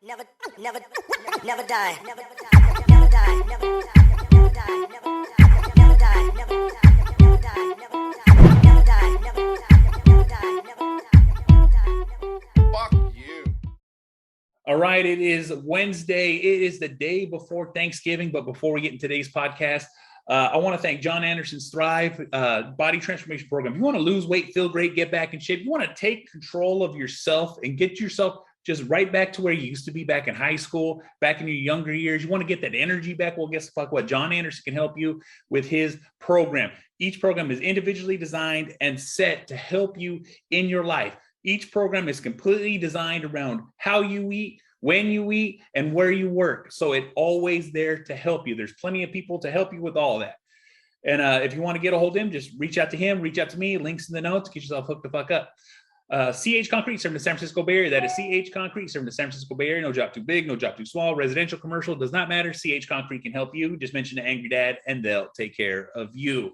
Never, never, never die. Never die. Never die. Never die. Never die. Never die. Never die. Never die. Never die. Never die. Never die. Fuck you. All right, it is Wednesday. It is the day before Thanksgiving, but before we get into today's podcast, I want to thank Jon Andersen's Thrive Body Transformation Program. If you want to lose weight, feel great, get back in shape, you want to take control of yourself and get yourself just right back to where you used to be back in high school, back in your younger years. You want to get that energy back. Well, guess the fuck what? Jon Andersen can help you with his program. Each program is individually designed and set to help you in your life. Each program is completely designed around how you eat, when you eat, and where you work. So it's always there to help you. There's plenty of people to help you with all that. And if you want to get a hold of him, just reach out to him, reach out to me, links in the notes, get yourself hooked the fuck up. CH Concrete, serving the San Francisco Bay Area. That is CH Concrete, serving the San Francisco Bay Area. No job too big, no job too small. Residential, commercial, does not matter. CH Concrete can help you. Just mention the Angry Dad and they'll take care of you.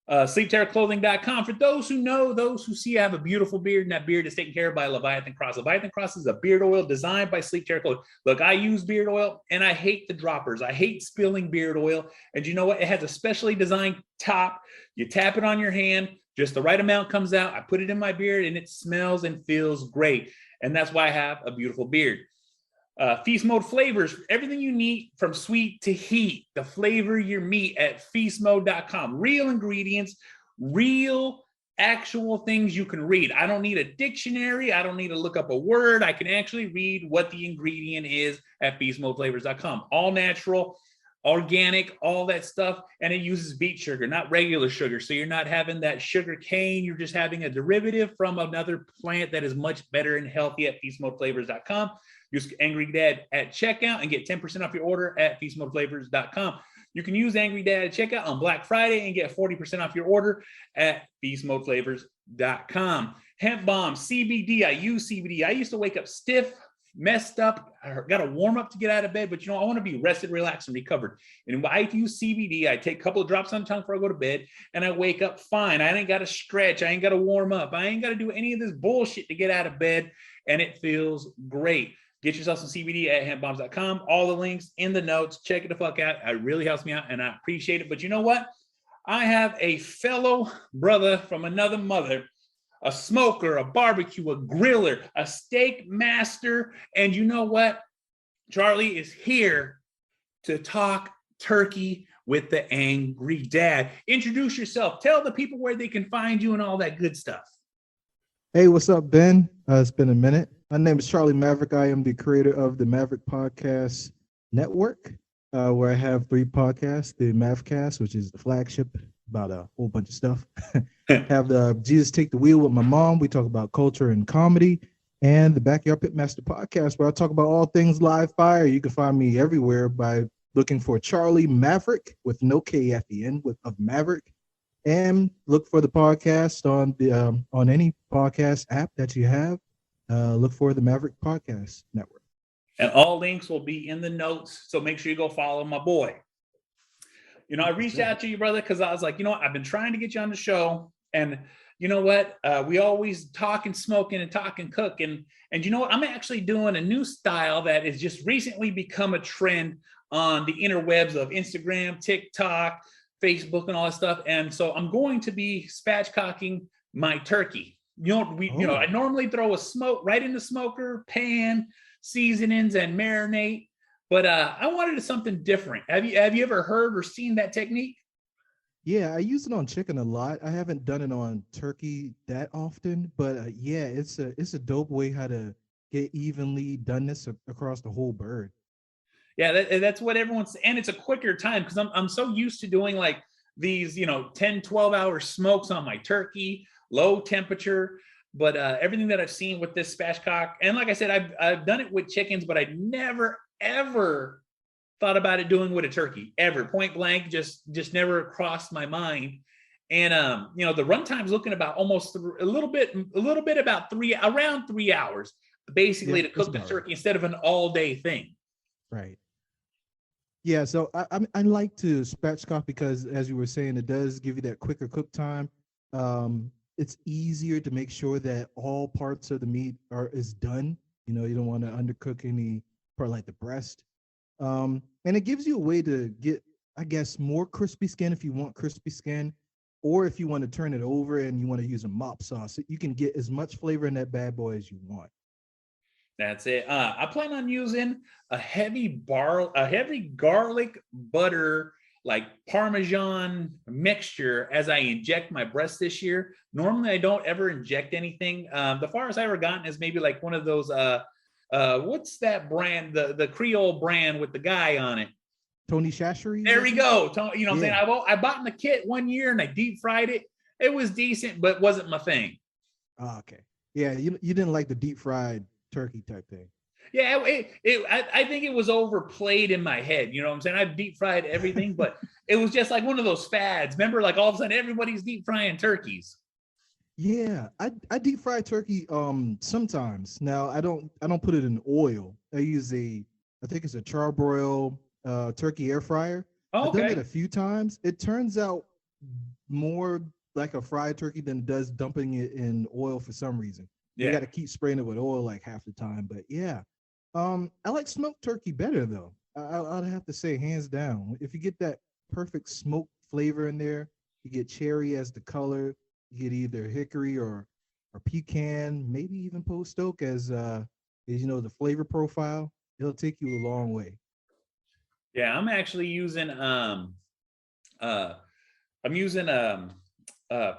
SleepTerrorClothing.com. For those who know, those who see, I have a beautiful beard, and that beard is taken care of by Leviathan Cross. Leviathan Cross is a beard oil designed by Sleep Terror Clothing. Look, I use beard oil, and I hate the droppers. I hate spilling beard oil. And you know what? It has a specially designed top. You tap it on your hand, just the right amount comes out. I put it in my beard, and it smells and feels great. And that's why I have a beautiful beard. Feast Mode Flavors, everything you need from sweet to heat, to flavor your meat at feastmode.com. Real ingredients, real actual things you can read. I don't need a dictionary. I don't need to look up a word. I can actually read what the ingredient is at feastmodeflavors.com. All natural, organic, all that stuff. And it uses beet sugar, not regular sugar. So you're not having that sugar cane. You're just having a derivative from another plant that is much better and healthy at feastmodeflavors.com. Use Angry Dad at checkout and get 10% off your order at feastmodeflavors.com. You can use Angry Dad at checkout on Black Friday and get 40% off your order at feastmodeflavors.com. Hemp Bombs CBD. I use CBD. I used to wake up stiff, messed up. I got to warm up to get out of bed, but I want to be rested, relaxed, and recovered. And when I use CBD, I take a couple of drops on the tongue before I go to bed, and I wake up fine. I ain't got to stretch. I ain't got to warm up. I ain't got to do any of this bullshit to get out of bed, and it feels great. Get yourself some CBD at hempbombs.com. All the links in the notes. Check it the fuck out. It really helps me out, and I appreciate it. But you know what? I have a fellow brother from another mother, a smoker, a barbecue, a griller, a steak master. And you know what? Charlie is here to talk turkey with the Angry Dad. Introduce yourself. Tell the people where they can find you and all that good stuff. Hey, what's up, Ben? It's been a minute. My name is CharlieMaveric. I am the creator of the Maveric Podcast Network, where I have 3 podcasts. The Mavcast, which is the flagship, about a whole bunch of stuff. Have the Jesus Take the Wheel with my mom. We talk about culture and comedy. And the Backyard Pitmaster Podcast, where I talk about all things live fire. You can find me everywhere by looking for CharlieMaveric with no K at the end of Maverick. And look for the podcast on any podcast app that you have. Look for the Maverick Podcast Network. And all links will be in the notes. So make sure you go follow my boy. I reached out to you, brother, because I was like, I've been trying to get you on the show. And you know what? We always talk and smoking and talk and cook. And you know what? I'm actually doing a new style that has just recently become a trend on the interwebs of Instagram, TikTok, Facebook, and all that stuff. And so I'm going to be spatchcocking my turkey. I normally throw a smoke right in the smoker, pan, seasonings, and marinate. But I wanted something different. Have you ever heard or seen that technique? Yeah, I use it on chicken a lot. I haven't done it on turkey that often, but yeah, it's a dope way how to get evenly doneness across the whole bird. Yeah, that's what everyone's, and it's a quicker time because I'm so used to doing like these 10, 12-hour smokes on my turkey, low temperature. But everything that I've seen with this spatchcock, and like I said, I've done it with chickens, but I never ever thought about it doing with a turkey ever. Point blank, just never crossed my mind. And the runtime's looking about almost a little bit about around 3 hours, basically, to cook the turkey instead of an all-day thing. Right. Yeah, so I like to spatchcock because, as you were saying, it does give you that quicker cook time. It's easier to make sure that all parts of the meat is done You don't want to undercook any part like the breast. And it gives you a way to get, I guess, more crispy skin if you want crispy skin, or if you want to turn it over and you want to use a mop sauce, you can get as much flavor in that bad boy as you want. That's it. I plan on using a heavy garlic butter, like Parmesan mixture as I inject my breast this year. Normally, I don't ever inject anything. The farthest I've ever gotten is maybe like one of those, what's that brand? The Creole brand with the guy on it. Tony Chachery. There we go. You know what I'm Yeah. saying? I bought in the kit one year and I deep fried it. It was decent, but wasn't my thing. Oh, okay. Yeah, you didn't like the deep fried turkey type thing. Yeah, I think it was overplayed in my head. You know what I'm saying? I've deep fried everything, but it was just like one of those fads. Remember, like all of a sudden everybody's deep frying turkeys. Yeah, I deep fry turkey sometimes. Now I don't put it in oil. I think it's a charbroil turkey air fryer. Oh, I've done okay. it a few times. It turns out more like a fried turkey than it does dumping it in oil for some reason. You Yeah. got to keep spraying it with oil like half the time. But yeah, I like smoked turkey better though. I'd have to say hands down. If you get that perfect smoked flavor in there, you get cherry as the color. You get either hickory or pecan, maybe even post oak as the flavor profile. It'll take you a long way. Yeah, I'm actually using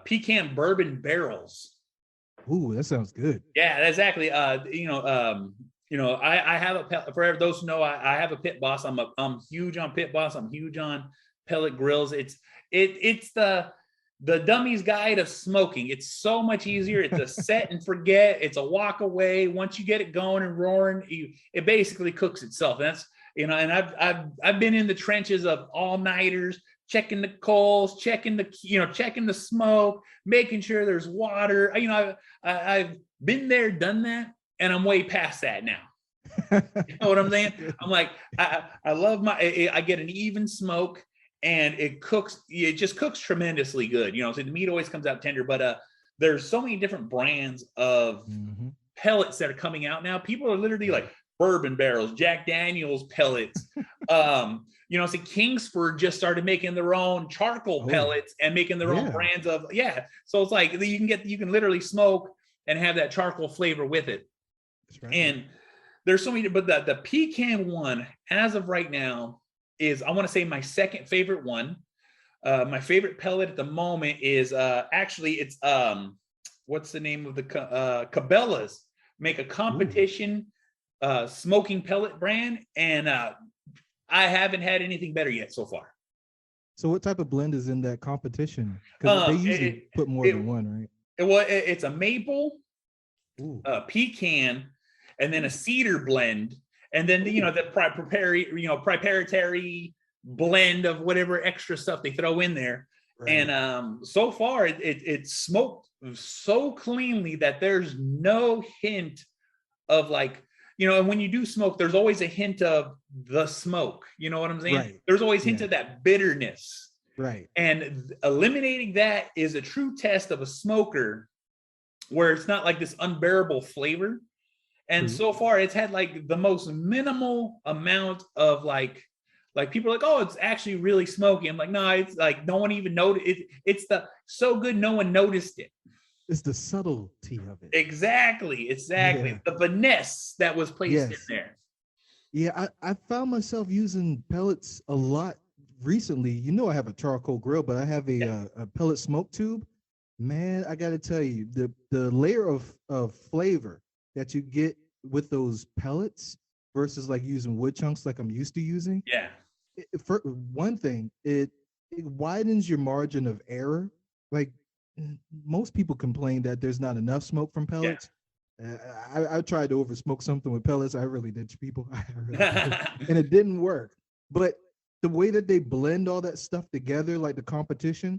pecan bourbon barrels. Ooh, that sounds good. Yeah, exactly. I have for those who know, I have a Pit Boss. I'm huge on Pit Boss. I'm huge on pellet grills. It's the dummy's guide of smoking. It's so much easier. It's a set and forget. It's a walk away. Once you get it going and roaring, it basically cooks itself. And that's, and I've been in the trenches of all-nighters, checking the coals, checking the smoke, making sure there's water. I've been there, done that, and I'm way past that now. You know what I'm saying? I'm like, I love I get an even smoke. And it just cooks tremendously good. So the meat always comes out tender, but there's so many different brands of pellets that are coming out now. People are literally like bourbon barrels, Jack Daniels pellets. Kingsford just started making their own charcoal pellets and making their own brands of, So it's like you can literally smoke and have that charcoal flavor with it. That's right. And there's so many, but the pecan one, as of right now, is, I want to say, my second favorite one. My favorite pellet at the moment is it's what's the name of the Cabela's make a competition smoking pellet brand, and I haven't had anything better yet so far. So what type of blend is in that competition? Because they usually put more than one, right? It's a maple, pecan, and then a cedar blend. And then the proprietary blend of whatever extra stuff they throw in there. Right. And so far it's smoked so cleanly that there's no hint of and when you do smoke, there's always a hint of the smoke. You know what I'm saying? Right. There's always hint of that bitterness. Right. And eliminating that is a true test of a smoker, where it's not like this unbearable flavor. And so far, it's had the most minimal amount of people are like, oh, it's actually really smoky. I'm like, no, it's no one even noticed it. It's so good, no one noticed it. It's the subtlety of it. Exactly. Yeah. The finesse that was placed in there. Yeah, I found myself using pellets a lot recently. I have a charcoal grill, but I have a pellet smoke tube. Man, I got to tell you, the layer of flavor that you get with those pellets versus using wood chunks like I'm used to using. Yeah. For one thing, it widens your margin of error. Most people complain that there's not enough smoke from pellets. Yeah. I tried to over smoke something with pellets. I really did, people. And it didn't work. But the way that they blend all that stuff together, like the competition,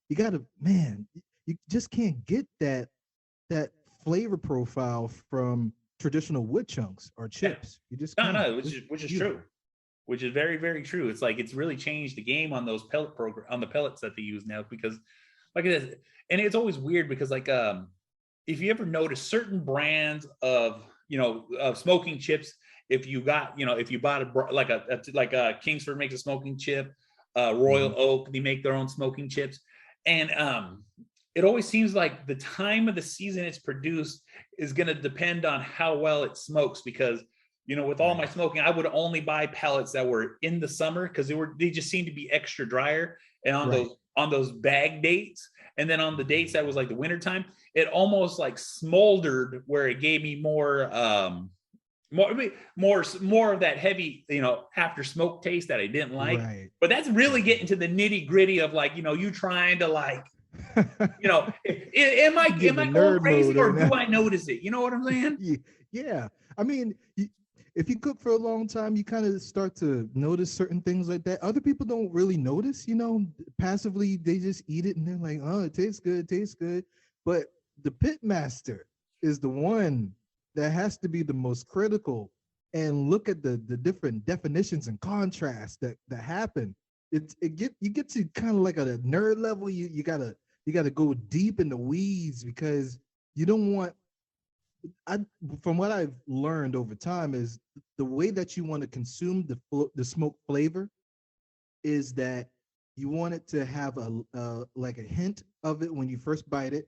you just can't get that flavor profile from traditional wood chunks or chips. You just which is true, which is very, very true. It's it's really changed the game on those on the pellets that they use now, because it is, and it's always weird because if you ever notice certain brands of smoking chips. If you bought like Kingsford makes a smoking chip, Royal Oak, they make their own smoking chips. And it always seems like the time of the season it's produced is going to depend on how well it smokes, because with all my smoking, I would only buy pellets that were in the summer because they just seem to be extra drier. And on those bag dates, and then on the dates that was like the wintertime, it almost like smoldered, where it gave me more of that heavy, after smoke taste that I didn't like. Right. But that's really getting to the nitty gritty of like, you trying to like, am I going crazy or do I notice it? You know what I'm saying? Yeah. I mean, if you cook for a long time, you kind of start to notice certain things like that. Other people don't really notice, passively, they just eat it and they're like, oh, it tastes good. But the pit master is the one that has to be the most critical and look at the different definitions and contrasts that happen. You get to kind of like at a nerd level, you gotta go deep in the weeds, because you don't want, from what I've learned over time, is the way that you want to consume the smoke flavor is that you want it to have like a hint of it when you first bite it,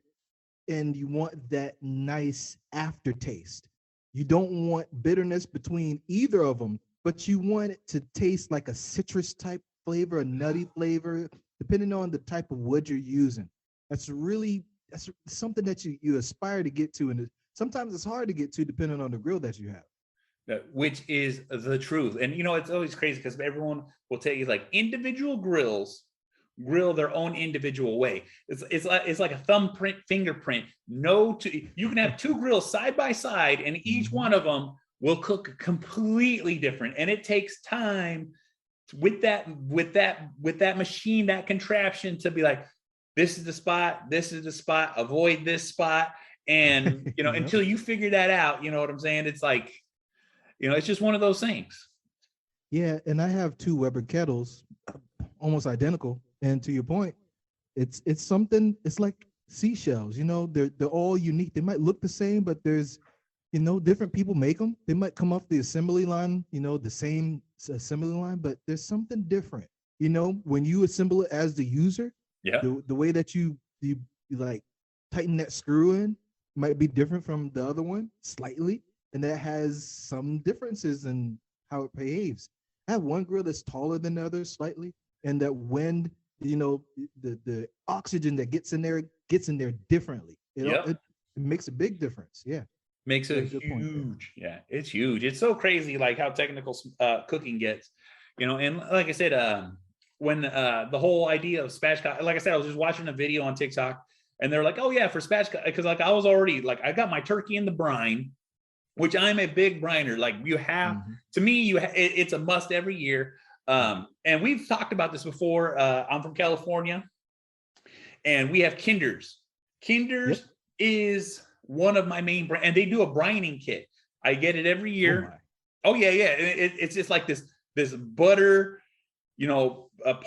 and you want that nice aftertaste. You don't want bitterness between either of them, but you want it to taste like a citrus type flavor, a nutty flavor, depending on the type of wood you're using. That's something that you aspire to get to, and sometimes it's hard to get to depending on the grill that you have. Which is the truth. And it's always crazy because everyone will tell you like individual grills grill their own individual way. It's like a thumbprint, fingerprint. You can have two grills side by side, and each one of them will cook completely different. And it takes time with that machine, that contraption, to be like, this is the spot, avoid this spot. And until you figure that out, you know what I'm saying? It's like, it's just one of those things. Yeah, and I have two Weber kettles, almost identical. And to your point, it's something. It's like seashells. They're all unique. They might look the same, but there's different people make them. They might come off the assembly line, the same assembly line, but there's something different. When you assemble it as the user, the way that you like tighten that screw in might be different from the other one slightly, and that has some differences in how it behaves. I have one grill that's taller than the other slightly, and that wind, the oxygen that gets in there differently. It makes a big difference. Yeah, makes it huge. Yeah, it's huge. It's so crazy, like how technical cooking gets. And like I said, when the whole idea of spatchcock, like I said, I was just watching a video on TikTok, and they're like, oh yeah, for spatchcock, because like I was already like, I got my turkey in the brine, which I'm a big briner. Like you have, to me, it's a must every year. And we've talked about this before. I'm from California, and we have Kinder's. Kinder's is one of my main brands, and they do a brining kit. I get it every year. Oh yeah. It's just like this butter,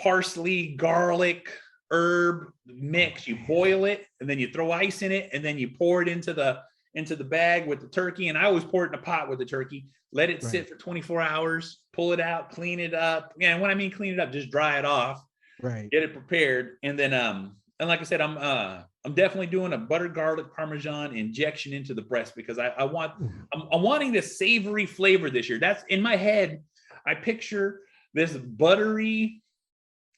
parsley, garlic, herb mix. You boil it, and then you throw ice in it, and then you pour it into the bag with the turkey. And I always pour it in a pot with the turkey, let it sit for 24 hours, pull it out, clean it up. And when I mean clean it up, just dry it off, get it prepared. And then, and like I said, I'm definitely doing a butter garlic Parmesan injection into the breast, because I'm wanting this savory flavor this year. That's in my head. I picture this buttery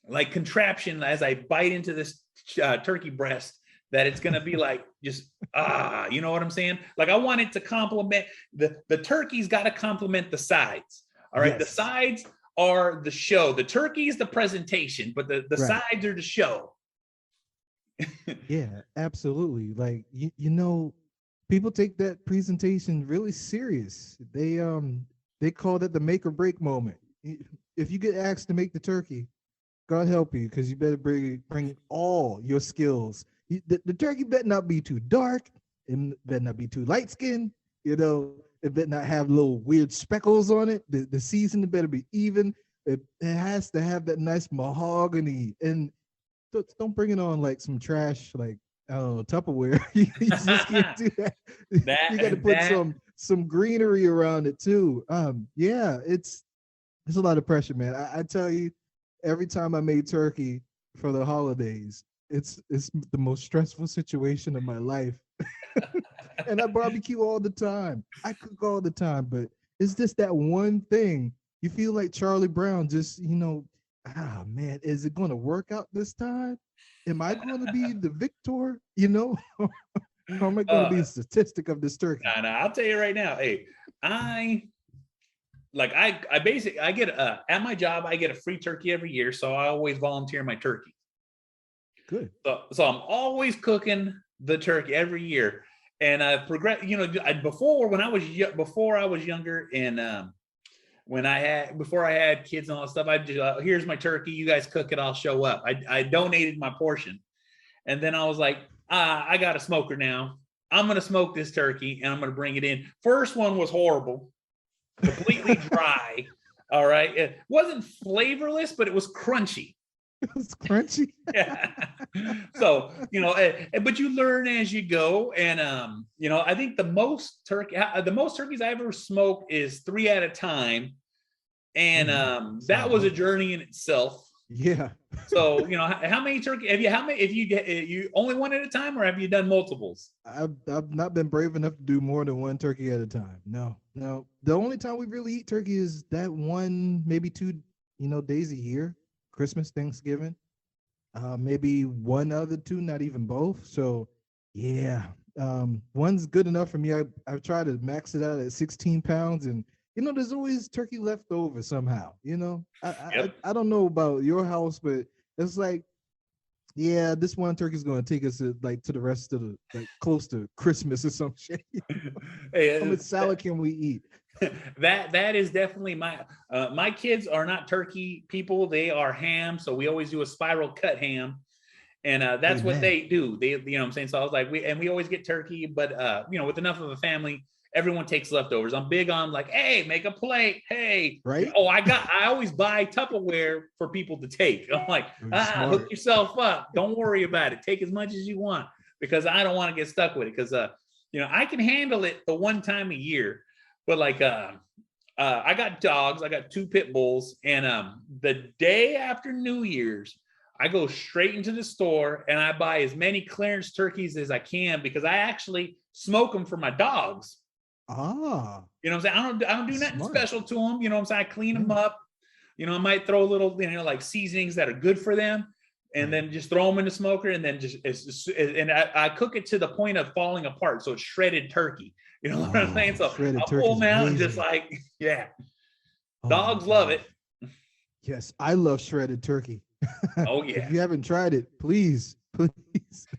like contraption as I bite into this turkey breast, that it's going to be like, just, you know what I'm saying? Like I want it to complement the turkey's got to complement the sides. All right. The sides are the show. The turkey is the presentation, but the sides are the show. Yeah, absolutely. Like, people take that presentation really serious. They call that the make or break moment. If you get asked to make the turkey, God help you, because you better bring all your skills. The turkey better not be too dark, and better not be too light skinned. It better not have little weird speckles on it. The seasoning better be even. It has to have that nice mahogany, and don't bring it on like some trash, like I don't know, Tupperware. You just can't do that. You got to put some greenery around it too. Yeah, it's a lot of pressure, man. I tell you, every time I made turkey for the holidays, it's the most stressful situation of my life. And I barbecue all the time. I cook all the time, but it's just that one thing. You feel like Charlie Brown, just, man, is it going to work out this time? Am I going to be the victor? Or am I going to be a statistic of this turkey? No, I'll tell you right now. Hey, I get at my job, I get a free turkey every year. So I always volunteer my turkey. Good. So I'm always cooking the turkey every year. And I progress, before I was younger and before I had kids and all that stuff, I just here's my turkey, you guys cook it, I'll show up. I donated my portion, and then I was like, I got a smoker now. I'm gonna smoke this turkey and I'm gonna bring it in. First one was horrible, completely dry. All right, it wasn't flavorless, but it was crunchy. It's crunchy. Yeah. So, but you learn as you go. And, I think the most turkeys I ever smoke is 3 at a time. And that was a journey in itself. Yeah. So, how many turkey have you, if you only one at a time, or have you done multiples? I've not been brave enough to do more than one turkey at a time. No. The only time we really eat turkey is that one, maybe 2, days a year. Christmas, Thanksgiving, maybe one other 2, not even both. So yeah, one's good enough for me. I've tried to max it out at 16 pounds, and there's always turkey left over somehow. I don't know about your house, but it's like, yeah, this one turkey is going to take us to the rest of the close to Christmas or some shit. Hey, how much salad can we eat? That is definitely my kids are not turkey people. They are ham. So we always do a spiral cut ham. And that's what they do. They, what I'm saying? So I was like, we always get turkey, but with enough of a family, everyone takes leftovers. I'm big on like, hey, make a plate. Hey, right. Oh, I always buy Tupperware for people to take. I'm like, hook yourself up. Don't worry about it. Take as much as you want, because I don't want to get stuck with it. Cause I can handle it the one time a year. But like, I got dogs. I got 2 pit bulls, and the day after New Year's, I go straight into the store and I buy as many clearance turkeys as I can, because I actually smoke them for my dogs. Ah, you know what I'm saying? I don't do nothing special to them. You know what I'm saying? I clean them up. I might throw a little, like seasonings that are good for them, and then just throw them in the smoker, and then I cook it to the point of falling apart. So it's shredded turkey. You know what I'm saying? So I'll pull them out and just like, yeah. Dogs love it. Yes, I love shredded turkey. Oh yeah. If you haven't tried it, please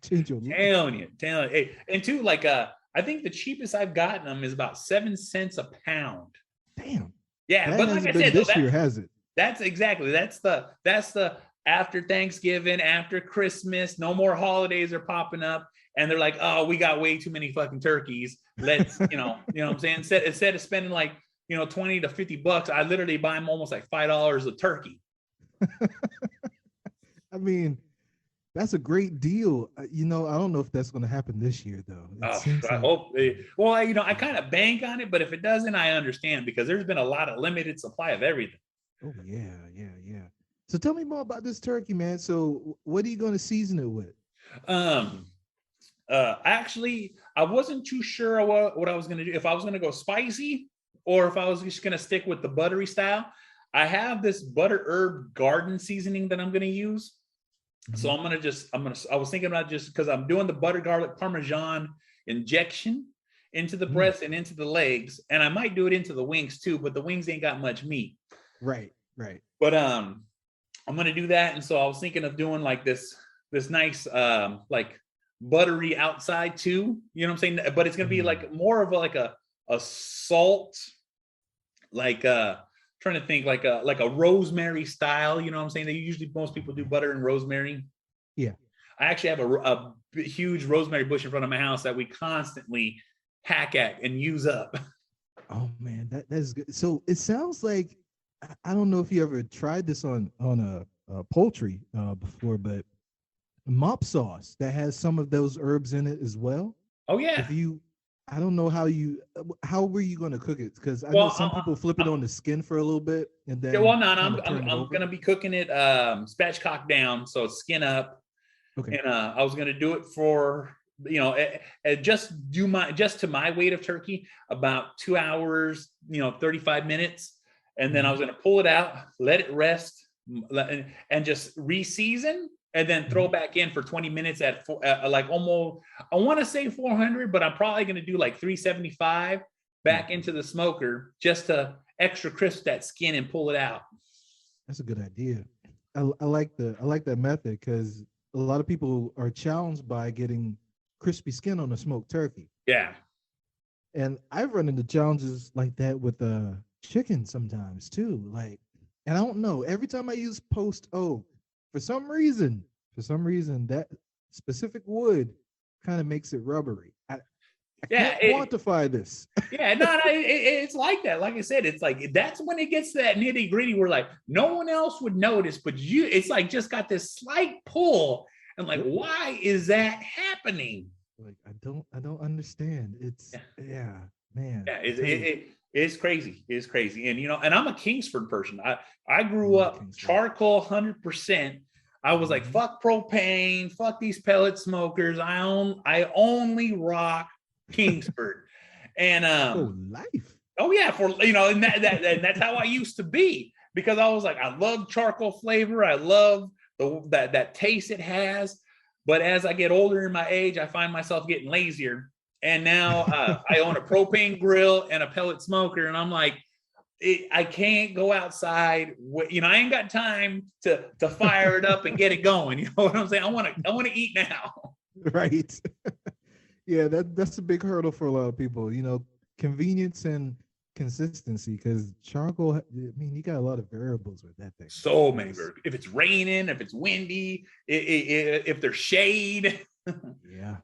change your life. Telling you. Hey, and two, like I think the cheapest I've gotten them is about 7 cents a pound. Damn. Yeah, but like I said, this year has it. That's the after Thanksgiving, after Christmas, no more holidays are popping up, and they're like, oh, we got way too many fucking turkeys. Let's, you know what I'm saying? Instead of spending like, $20 to $50, I literally buy them almost like $5 a turkey. I mean, that's a great deal. I don't know if that's going to happen this year, though. I hope. Well, I kind of bank on it, but if it doesn't, I understand, because there's been a lot of limited supply of everything. Oh yeah. So tell me more about this turkey, man. So what are you going to season it with? Actually, I wasn't too sure what I was going to do. If I was going to go spicy, or if I was just going to stick with the buttery style. I have this butter herb garden seasoning that I'm going to use. So I was thinking about, just because I'm doing the butter garlic Parmesan injection into the breast and into the legs, and I might do it into the wings too, but the wings ain't got much meat. Right. But I'm going to do that. And so I was thinking of doing like this nice, like buttery outside too, you know what I'm saying? But it's going to be like more of a salt, like, trying to think like a rosemary style, you know what I'm saying? Most people do butter and rosemary. Yeah. I actually have a huge rosemary bush in front of my house that we constantly hack at and use up. Oh man, that's good. So it sounds like, I don't know if you ever tried this on a poultry before, but mop sauce that has some of those herbs in it as well. Oh yeah. If you, I don't know how were you going to cook it? Because I know Well, some people flip it on the skin for a little bit and yeah, then well, no, kind I'm of turn it over. gonna be cooking it spatchcock down, so skin up. Okay. And I was gonna do it for just to my weight of turkey about 2 hours, 35 minutes, and then I was gonna pull it out, let it rest, and just re-season, and then throw back in for 20 minutes at like almost, I want to say 400, but I'm probably gonna do like 375 back into the smoker just to extra crisp that skin and pull it out. That's a good idea. I like that method because a lot of people are challenged by getting crispy skin on a smoked turkey. Yeah. And I've run into challenges like that with chicken sometimes too. Like, and I don't know, every time I use post oak, for some reason, that specific wood kind of makes it rubbery. I can't quantify this. Yeah, no, it's like that. Like I said, it's like that's when it gets to that nitty gritty where like no one else would notice, but it's like just got this slight pull, and like, why is that happening? Like I don't understand. It's man. Yeah, it's crazy. It's crazy, and and I'm a Kingsford person. I grew up charcoal 100%. I was like, fuck propane, fuck these pellet smokers. I only rock Kingsford. And life. Oh yeah, and that's how I used to be, because I was like, I love charcoal flavor. I love that taste it has. But as I get older in my age, I find myself getting lazier. And now I own a propane grill and a pellet smoker, and I'm like, I can't go outside. I ain't got time to fire it up and get it going. You know what I'm saying? I want to eat now. Right. Yeah, that's a big hurdle for a lot of people. Convenience and consistency, because charcoal, I mean, you got a lot of variables with that thing. So many variables. If it's raining, if it's windy, if there's shade. Yeah.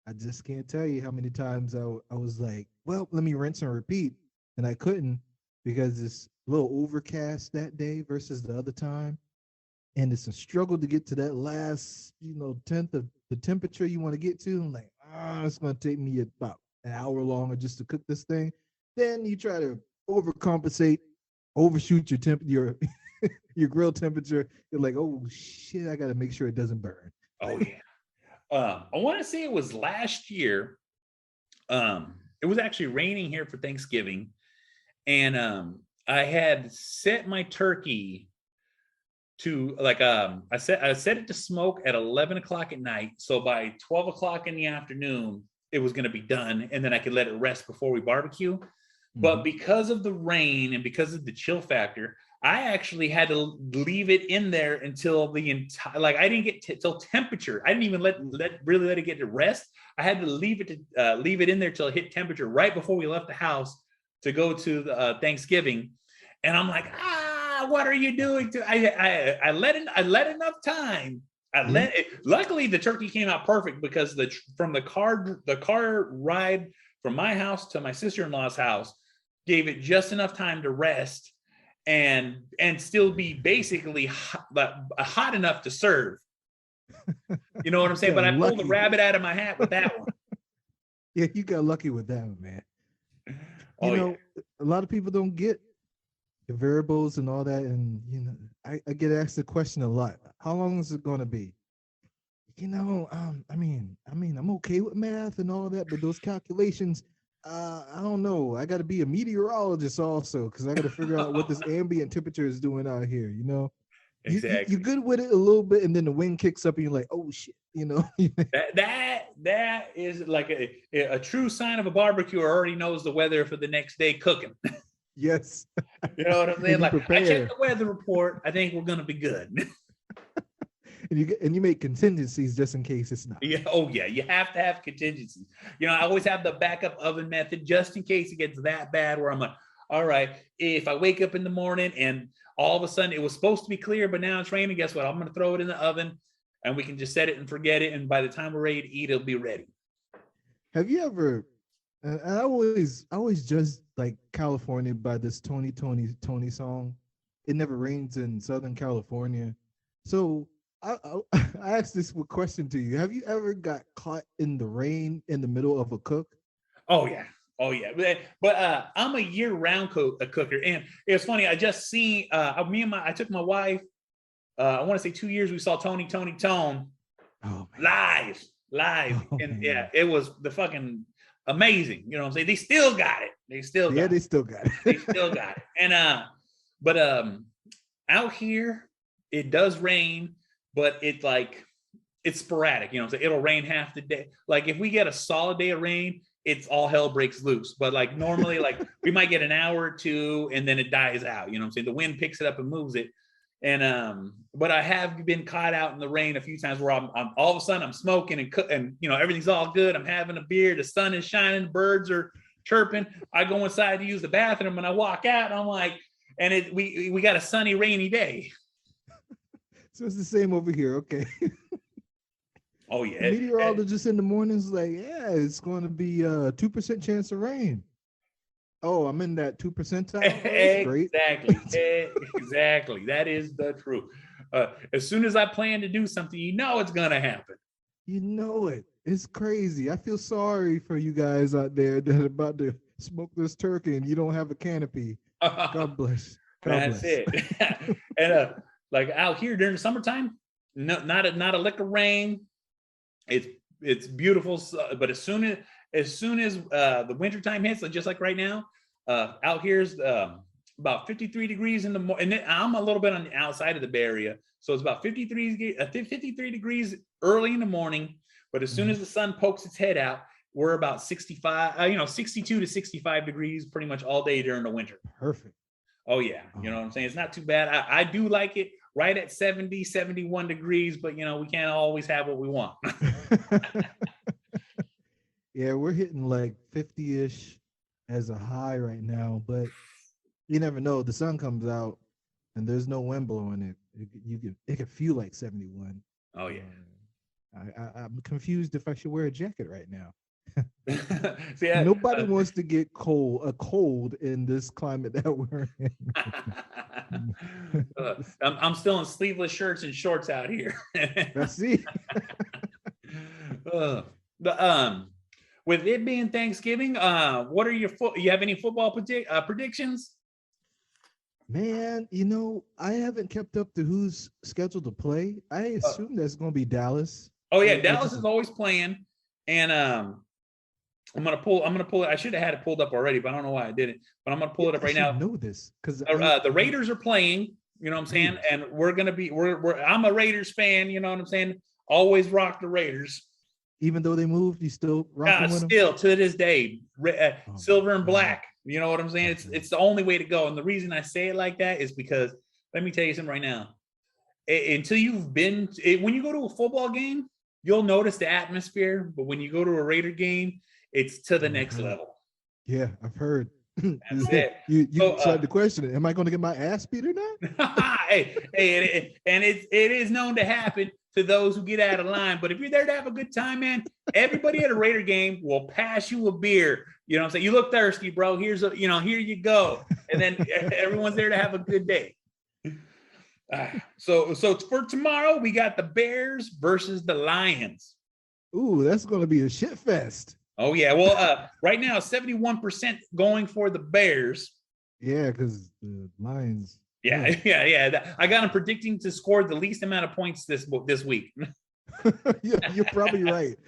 I just can't tell you how many times I was like, well, let me rinse and repeat. And I couldn't, because it's a little overcast that day versus the other time. And it's a struggle to get to that last, tenth of the temperature you want to get to. I'm like, it's going to take me about an hour longer just to cook this thing. Then you try to overcompensate, overshoot your your grill temperature. You're like, oh shit, I got to make sure it doesn't burn. Oh yeah. I want to say it was last year. It was actually raining here for Thanksgiving. And I had set my turkey to I set it to smoke at 11 o'clock at night. So by 12 o'clock in the afternoon, it was going to be done. And then I could let it rest before we barbecue. But because of the rain and because of the chill factor, I actually had to leave it in there until the entire, I didn't get till temperature. I didn't even let it get to rest. I had to leave it in there till it hit temperature right before we left the house to go to the Thanksgiving. And I'm like, what are you doing? I let enough time. Luckily the turkey came out perfect, because the car ride from my house to my sister-in-law's house gave it just enough time to rest and still be basically hot enough to serve. You know what I'm saying? But I pulled the rabbit out of my hat with that one. Yeah, you got lucky with that one, man. A lot of people don't get the variables and all that. And, I get asked the question a lot. How long is it going to be? I mean, I'm okay with math and all that, but those calculations, I don't know. I got to be a meteorologist also, because I got to figure out what this ambient temperature is doing out here. Exactly. You're good with it a little bit, and then the wind kicks up, and you're like, oh shit, that is like a true sign of a barbecuer already knows the weather for the next day cooking. Yes. You know what I'm saying? Like, I checked the weather report. I think we're gonna be good. And you make contingencies just in case it's not. Yeah. Oh yeah. You have to have contingencies. I always have the backup oven method just in case it gets that bad, where I'm like, all right, if I wake up in the morning and all of a sudden it was supposed to be clear, but now it's raining, guess what? I'm going to throw it in the oven and we can just set it and forget it. And by the time we're ready to eat, it'll be ready. Have you ever, and I always judge like California by this Tony song. It never rains in Southern California. So I asked this question to you. Have you ever got caught in the rain in the middle of a cook? Oh yeah. Oh yeah. But I'm a year-round cooker, and it's funny. I just seen I took my wife. I want to say 2 years. We saw Tony Tone Oh, live, oh, and man. yeah, it was the fucking amazing. You know what I'm saying? They still got it. They still got They it. still got it. They still got it. And but out here it does rain, but it's sporadic. You know, so it'll rain half the day. Like if we get a solid day of rain, it's all hell breaks loose. But like normally, like we might get an hour or two and then it dies out. You know what I'm saying? The wind picks it up and moves it. And but I have been caught out in the rain a few times where I'm all of a sudden I'm smoking and you know, everything's all good. I'm having a beer, the sun is shining, birds are chirping. I go inside to use the bathroom and I walk out and I'm like, and we got a sunny, rainy day. So it's the same over here. Okay. Oh yeah. The meteorologist in the mornings like, yeah, it's going to be 2% chance of rain. Oh, I'm in that 2 percentile. Oh, great. Exactly. That is the truth. As soon as I plan to do something, you know it's gonna happen. You know it. It's crazy. I feel sorry for you guys out there that are about to smoke this turkey and you don't have a canopy. God bless. That's it. And like out here during the summertime, no, not a lick of rain. It's beautiful, but as soon as the wintertime hits, just like right now, out here's about 53 degrees in the morning, and I'm a little bit on the outside of the Bay Area, so it's about 53 degrees early in the morning. But as soon as the sun pokes its head out, we're about 65, 62 to 65 degrees pretty much all day during the winter. Perfect. Oh yeah, you know what I'm saying? It's not too bad. I do like it right at 70, 71 degrees, but you know, we can't always have what we want. Yeah, we're hitting like 50-ish as a high right now, but you never know. The sun comes out and there's no wind blowing it. It could feel like 71. Oh yeah. I'm confused if I should wear a jacket right now. See, nobody wants to get cold in this climate that we're in. I'm still in sleeveless shirts and shorts out here. I see. With it being Thanksgiving, what are you have any football predictions? Man, I haven't kept up to who's scheduled to play. I assume that's going to be Dallas. Oh yeah, Dallas is always playing, and I'm gonna pull it. I should have had it pulled up already, but I don't know why I didn't. But I'm gonna pull it up right now. I know this because the Raiders are playing. You know what I'm saying? And I'm a Raiders fan. You know what I'm saying? Always rock the Raiders. Even though they moved, you still rocking with them? Still to this day, silver and black. You know what I'm saying? It's the only way to go. And the reason I say it like that is because let me tell you something right now. Until when you go to a football game, you'll notice the atmosphere. But when you go to a Raider game, it's to the next level. Yeah, I've heard. That's it. You said the question: am I going to get my ass beat or not? hey, and it is known to happen to those who get out of line. But if you're there to have a good time, man, everybody at a Raider game will pass you a beer. You know what I'm saying? You look thirsty, bro. Here you go. And then everyone's there to have a good day. So for tomorrow, we got the Bears versus the Lions. Ooh, that's going to be a shit fest. Oh, yeah. Well, right now, 71% going for the Bears. Yeah, because the Lions. Yeah. I got them predicting to score the least amount of points this week. Yeah, you're probably right.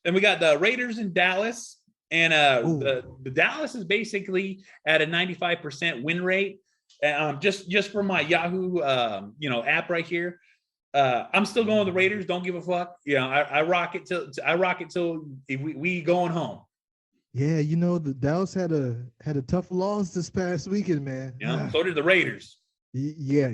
And we got the Raiders in Dallas, and the Dallas is basically at a 95% win rate. Just for my Yahoo app right here. I'm still going with the Raiders. Don't give a fuck. I rock it till we going home. Yeah, the Dallas had a tough loss this past weekend, man. Yeah, so did the Raiders. Yeah.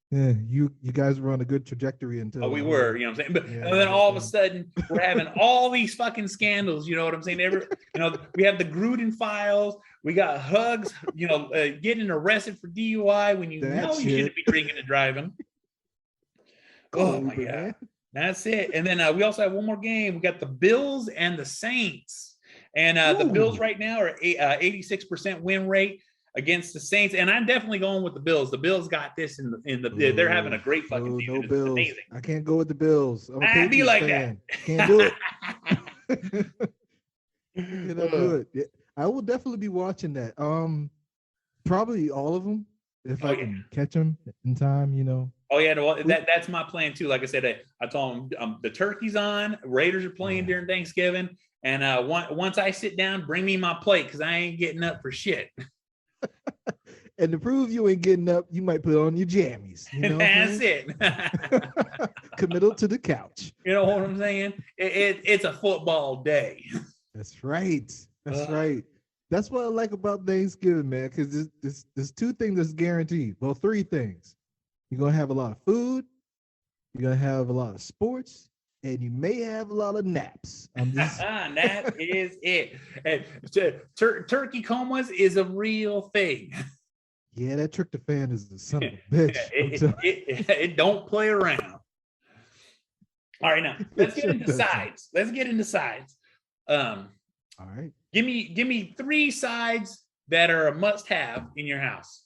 You guys were on a good trajectory until we were, you know what I'm saying? But and then all of a sudden we're having all these fucking scandals, you know what I'm saying? We have the Gruden files, we got Hugs, getting arrested for DUI when you shouldn't be drinking and driving. Oh my God. That's it. And then we also have one more game. We got the Bills and the Saints. And the Bills right now are 86% win rate. against the Saints, and I'm definitely going with the Bills. The Bills got this they're having a great fucking season. No It's Bills. amazing. I can't go with the Bills. I'm a Be Patriots like fan. that. Can't do it. Cannot do it. Yeah, I will definitely be watching that. Probably all of them if I can catch them in time. You know. Oh yeah, no, that's my plan too. Like I said, I told them the turkey's on. Raiders are playing during Thanksgiving, and once I sit down, bring me my plate because I ain't getting up for shit. And to prove you ain't getting up, you might put on your jammies. You know that's it. Committal to the couch. You know what I'm saying? It's a football day. That's right. That's right. That's what I like about Thanksgiving, man, because there's two things that's guaranteed. Well, three things. You're going to have a lot of food, you're going to have a lot of sports, and you may have a lot of naps. That is it. And turkey comas is a real thing. Yeah, that tryptophan is the son of a bitch. It don't play around. All right, now let's get into sides. All right. Give me 3 sides that are a must-have in your house.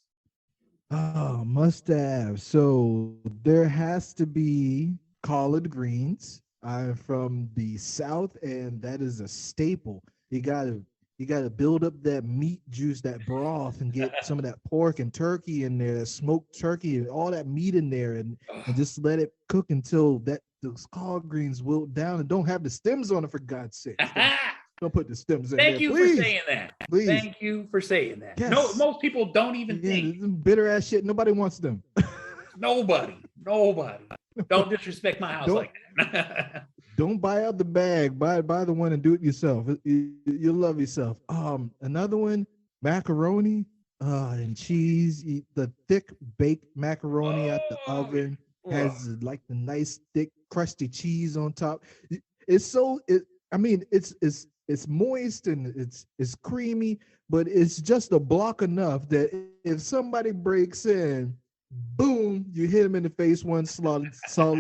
Oh, must have. So there has to be collard greens. I'm from the South, and that is a staple. You gotta build up that meat juice, that broth, and get some of that pork and turkey in there, smoked turkey, and all that meat in there, and just let it cook until those collard greens wilt down and don't have the stems on it, for God's sake. Don't put the stems in there. Thank you for saying that. Please. Thank you for saying that. Yes. No, most people don't even think. Bitter ass shit. Nobody wants them. Nobody. Don't disrespect my house like that. Don't buy out the bag. Buy the one and do it yourself. You'll love yourself. Another one, macaroni and cheese. The thick baked macaroni at the oven has like the nice thick crusty cheese on top. It's moist and it's creamy, but it's just a block enough that if somebody breaks in, boom, you hit him in the face, one solid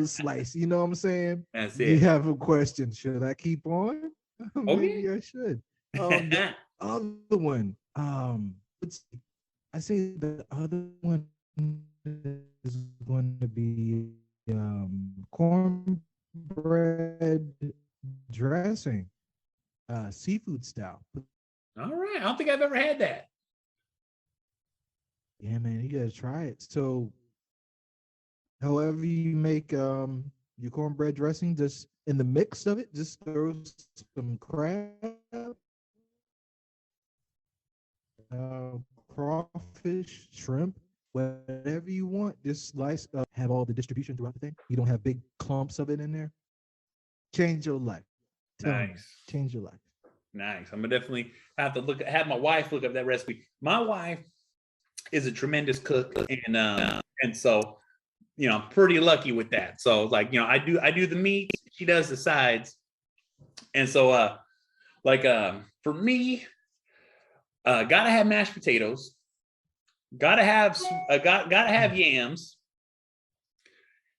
slice. You know what I'm saying? That's it. You have a question. Should I keep on? Maybe I should. The other one, I say the other one is going to be cornbread dressing, seafood style. All right. I don't think I've ever had that. Yeah, man, you gotta try it. So, however you make your cornbread dressing, just in the mix of it, just throw some crab, crawfish, shrimp, whatever you want. Just slice up, have all the distribution throughout the thing. You don't have big clumps of it in there. Change your life. Nice. Change your life. Nice. I'm gonna definitely have my wife look up that recipe. My wife is a tremendous cook, and so I'm pretty lucky with that. So I do the meat, she does the sides, and so for me, gotta have mashed potatoes, gotta have yams,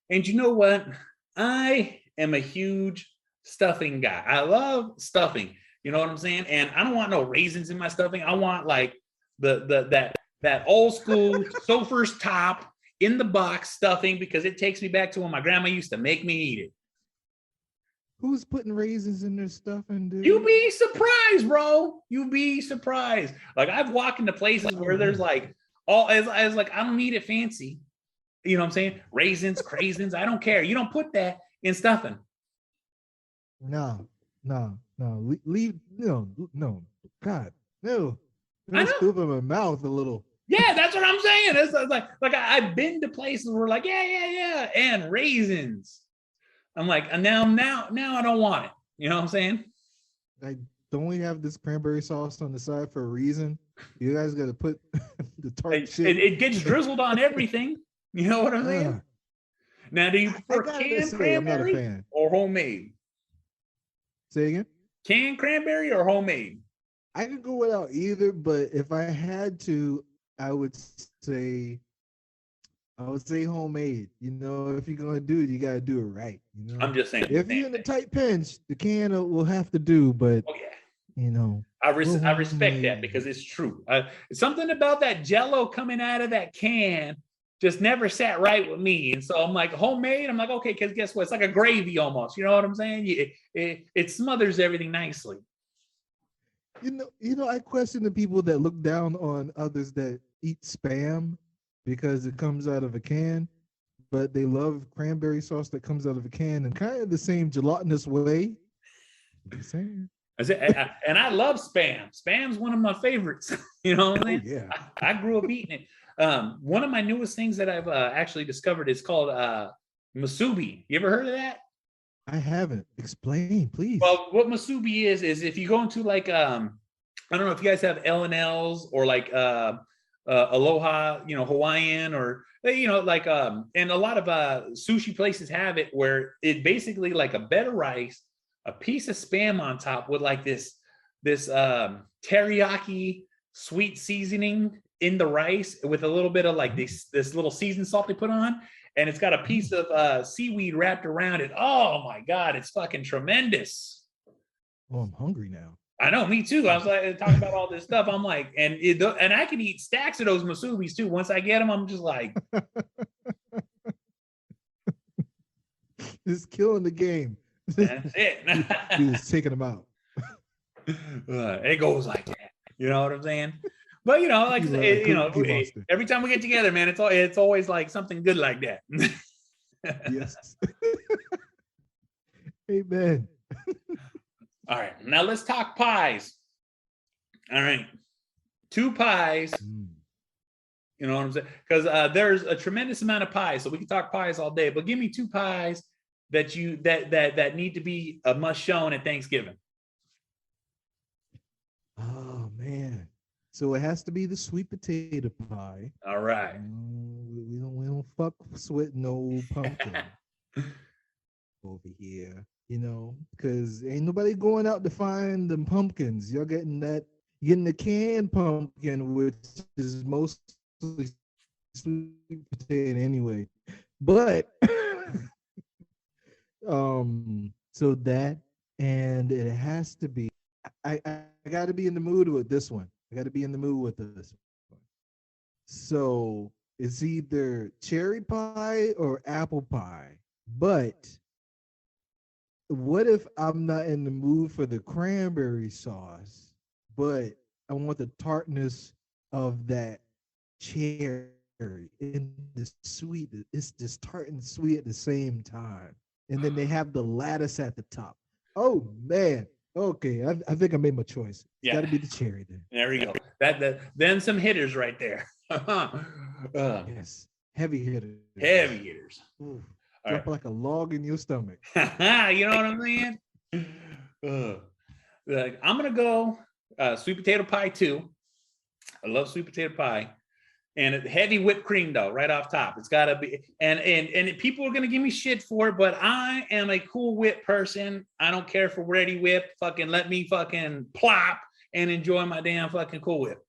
and you know what? I am a huge stuffing guy. I love stuffing. You know what I'm saying? And I don't want no raisins in my stuffing. I want like that old school Stouffer's top in the box stuffing, because it takes me back to when my grandma used to make me eat it. Who's putting raisins in their stuffing, dude? You'd be surprised, bro. You'd be surprised. Like I've walked into places where there's like I don't need it fancy. You know what I'm saying? Raisins, craisins, I don't care. You don't put that in stuffing. No. Leave. No. God, no. I know. Scoop in my mouth a little. Yeah, that's what I'm saying. It's like I've been to places where like, yeah, and raisins. I'm like, now I don't want it. You know what I'm saying? Don't we have this cranberry sauce on the side for a reason? You guys got to put the tart shit. It gets drizzled on everything. You know what I'm saying? Now, do you prefer canned cranberry or homemade? Say again? Canned cranberry or homemade? I could go without either, but if I had to, I would say homemade. If you're gonna do it, you gotta do it right. I'm just saying. If you're in a tight pinch, the can will have to do. But you know. I respect that because it's true. Something about that Jello coming out of that can just never sat right with me. And so I'm like, homemade. I'm like, okay, because guess what? It's like a gravy almost. You know what I'm saying? It smothers everything nicely. You know, I question the people that look down on others that eat Spam because it comes out of a can, but they love cranberry sauce that comes out of a can in kind of the same gelatinous way. I'm saying. And I love Spam. Spam's one of my favorites. You know what I mean? Yeah. I grew up eating it. One of my newest things that I've actually discovered is called musubi. You ever heard of that? I haven't. Explain, please. Well, what musubi is if you go into like I don't know if you guys have L&L's or like Aloha, you know, Hawaiian, or you know, like and a lot of sushi places have it where it basically like a bed of rice, a piece of Spam on top with like this teriyaki sweet seasoning in the rice with a little bit of like this little seasoned salt they put on. And it's got a piece of seaweed wrapped around it. Oh my God, it's fucking tremendous. Oh, I'm hungry now. I know, me too. I was like talking about all this stuff. I'm like, and I can eat stacks of those musubis too. Once I get them, I'm just like, just killing the game. That's it. He was taking them out. It goes like that. You know what I'm saying? But you know, like you know, every time we get together, man, it's always like something good like that. Yes. Amen. All right, now let's talk pies. All right, 2 pies. You know what I'm saying? Because there's a tremendous amount of pies, so we can talk pies all day. But give me 2 pies that need to be a must shown at Thanksgiving. Oh man. So it has to be the sweet potato pie. All right. We don't fuck with no pumpkin over here, you know, because ain't nobody going out to find them pumpkins. You're getting the canned pumpkin, which is mostly sweet potato anyway. But so that, and it has to be. I got to be in the mood with this one. I got to be in the mood with this one. So it's either cherry pie or apple pie. But what if I'm not in the mood for the cranberry sauce, but I want the tartness of that cherry and the sweet? It's just tart and sweet at the same time. And then they have the lattice at the top. Oh, man. Okay, I think I made my choice. It's got to be the cherry then. There we go. Then some hitters right there. Yes, heavy hitters. Heavy hitters. Ooh, drop like a log in your stomach. You know what I'm saying? I'm gonna go sweet potato pie too. I love sweet potato pie. And heavy whipped cream though, right off top. It's gotta be, and people are gonna give me shit for it, but I am a Cool Whip person. I don't care for ready whip. Fucking let me fucking plop and enjoy my damn fucking Cool Whip.